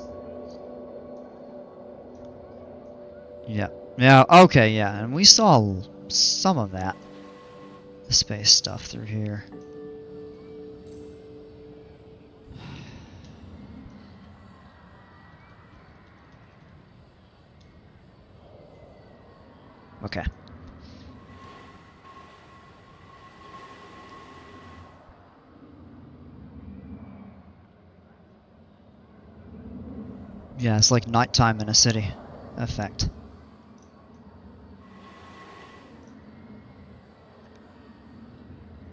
Yeah. Yeah, okay, yeah. And we saw some of that. The space stuff through here. Okay. Yeah, it's like nighttime in a city effect.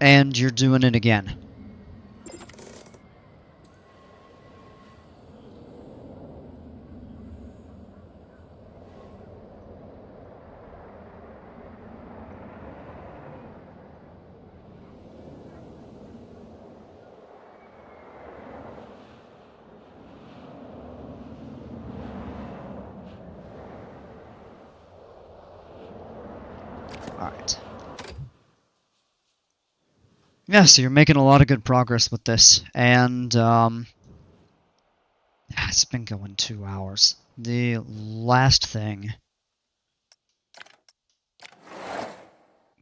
And you're doing it again. Alright. Yeah, so you're making a lot of good progress with this, and it's been going 2 hours. The last thing,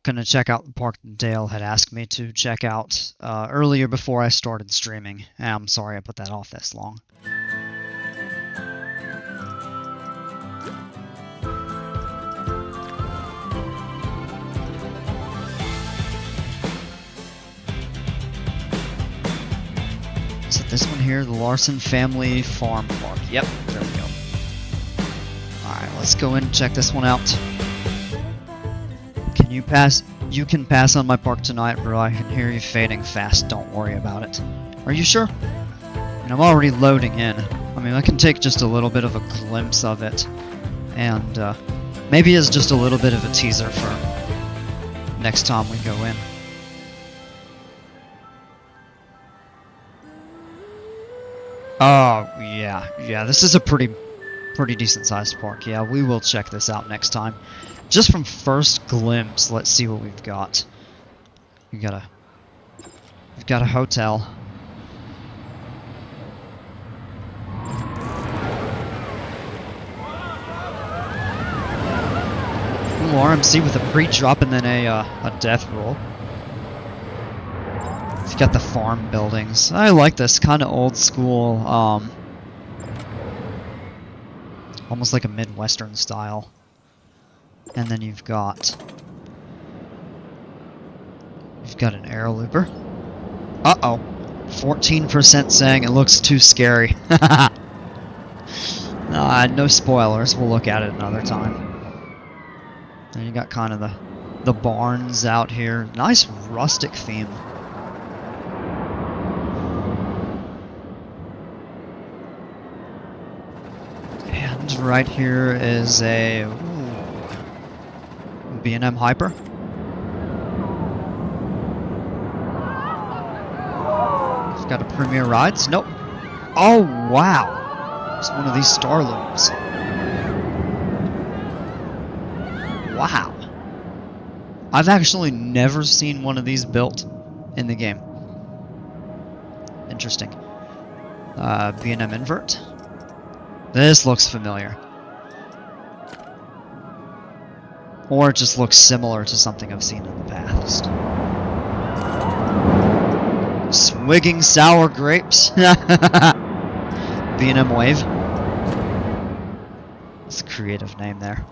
gonna check out the park Dale had asked me to check out earlier before I started streaming. I'm sorry I put that off this long. This one here, the Larson Family Farm Park. Yep, there we go. Alright, let's go in and check this one out. Can you pass? You can pass on my park tonight, bro. I can hear you fading fast. Don't worry about it. Are you sure? And I'm already loading in. I mean, I can take just a little bit of a glimpse of it. And maybe as just a little bit of a teaser for next time we go in. Oh, yeah, this is a pretty decent sized park. Yeah, we will check this out next time. Just from first glimpse, let's see what we've got. We've got a hotel. Ooh, RMC with a pre-drop and then a death roll. We've got the farm buildings. I like this kind of old school, almost like a Midwestern style. And then you've got an air looper. Uh-oh. 14% saying it looks too scary. No spoilers. We'll look at it another time. And you got kind of the barns out here. Nice rustic theme. And right here is a B&M Hyper. It's got a Premier Rides. Nope. Oh, wow. It's one of these Star Looms. Wow. I've actually never seen one of these built in the game. Interesting. B&M Invert. This looks familiar. Or it just looks similar to something I've seen in the past. Swigging Sour Grapes. B&M Wave. It's a creative name there.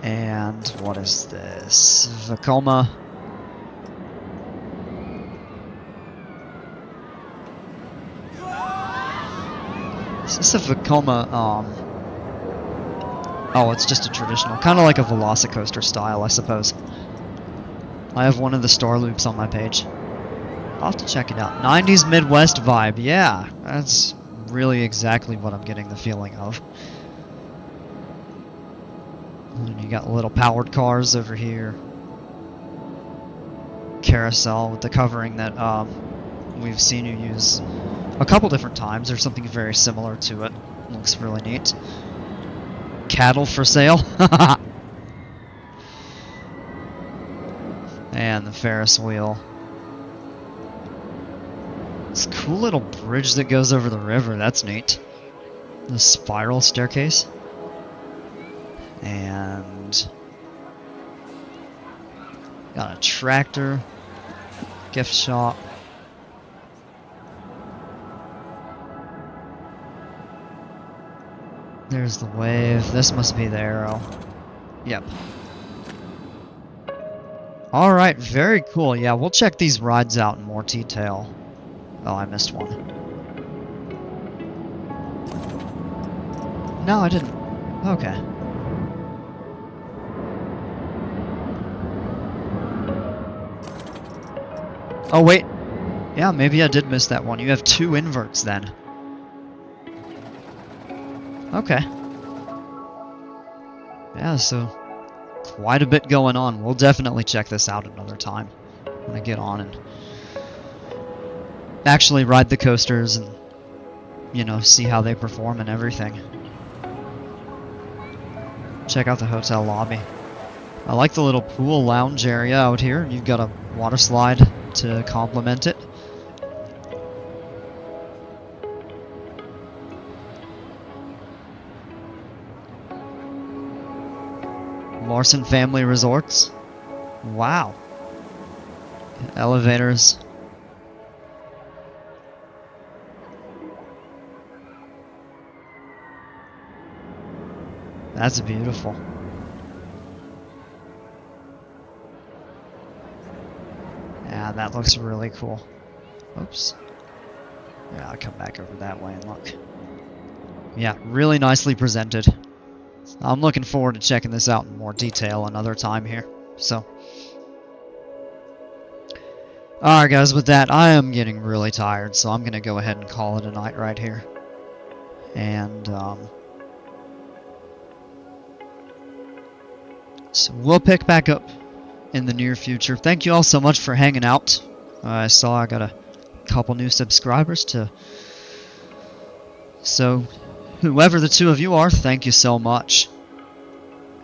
And what is this? Vekoma. Is this a Vekoma, oh, it's just a traditional, kind of like a Velocicoaster style, I suppose. I have one of the Star Loops on my page. I'll have to check it out. 90s Midwest vibe, yeah. That's really exactly what I'm getting the feeling of. And you got little powered cars over here. Carousel with the covering that we've seen you use a couple different times. There's something very similar to it. Looks really neat. Cattle for sale. And the Ferris wheel. This cool little bridge that goes over the river. That's neat. The spiral staircase. And got a tractor. Gift shop. There's the wave. This must be the arrow. Yep. Alright, very cool. Yeah, we'll check these rides out in more detail. Oh, I missed one. No, I didn't. Okay. Oh, wait. Yeah, maybe I did miss that one. You have 2 inverts then. Okay. Yeah, so quite a bit going on. We'll definitely check this out another time when I get on and actually ride the coasters and, you know, see how they perform and everything. Check out the hotel lobby. I like the little pool lounge area out here. You've got a water slide to complement it. Larson Family Resorts. Wow. Elevators. That's beautiful. Yeah, that looks really cool. Oops. Yeah, I'll come back over that way and look. Yeah, really nicely presented. I'm looking forward to checking this out in more detail another time here. So, alright guys, with that, I am getting really tired, so I'm going to go ahead and call it a night right here. And, so we'll pick back up in the near future. Thank you all so much for hanging out. I saw I got a couple new subscribers too. So, whoever the two of you are, thank you so much.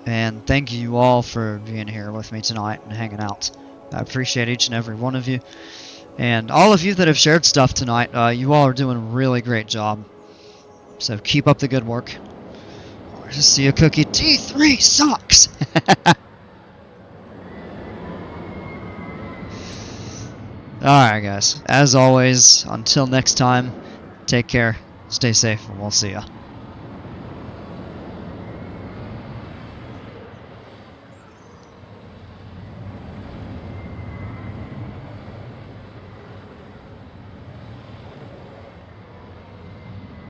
And thank you all for being here with me tonight and hanging out. I appreciate each and every one of you. And all of you that have shared stuff tonight, you all are doing a really great job. So keep up the good work. Just see a cookie. T3 sucks! Alright guys, as always, until next time, take care, stay safe, and we'll see ya.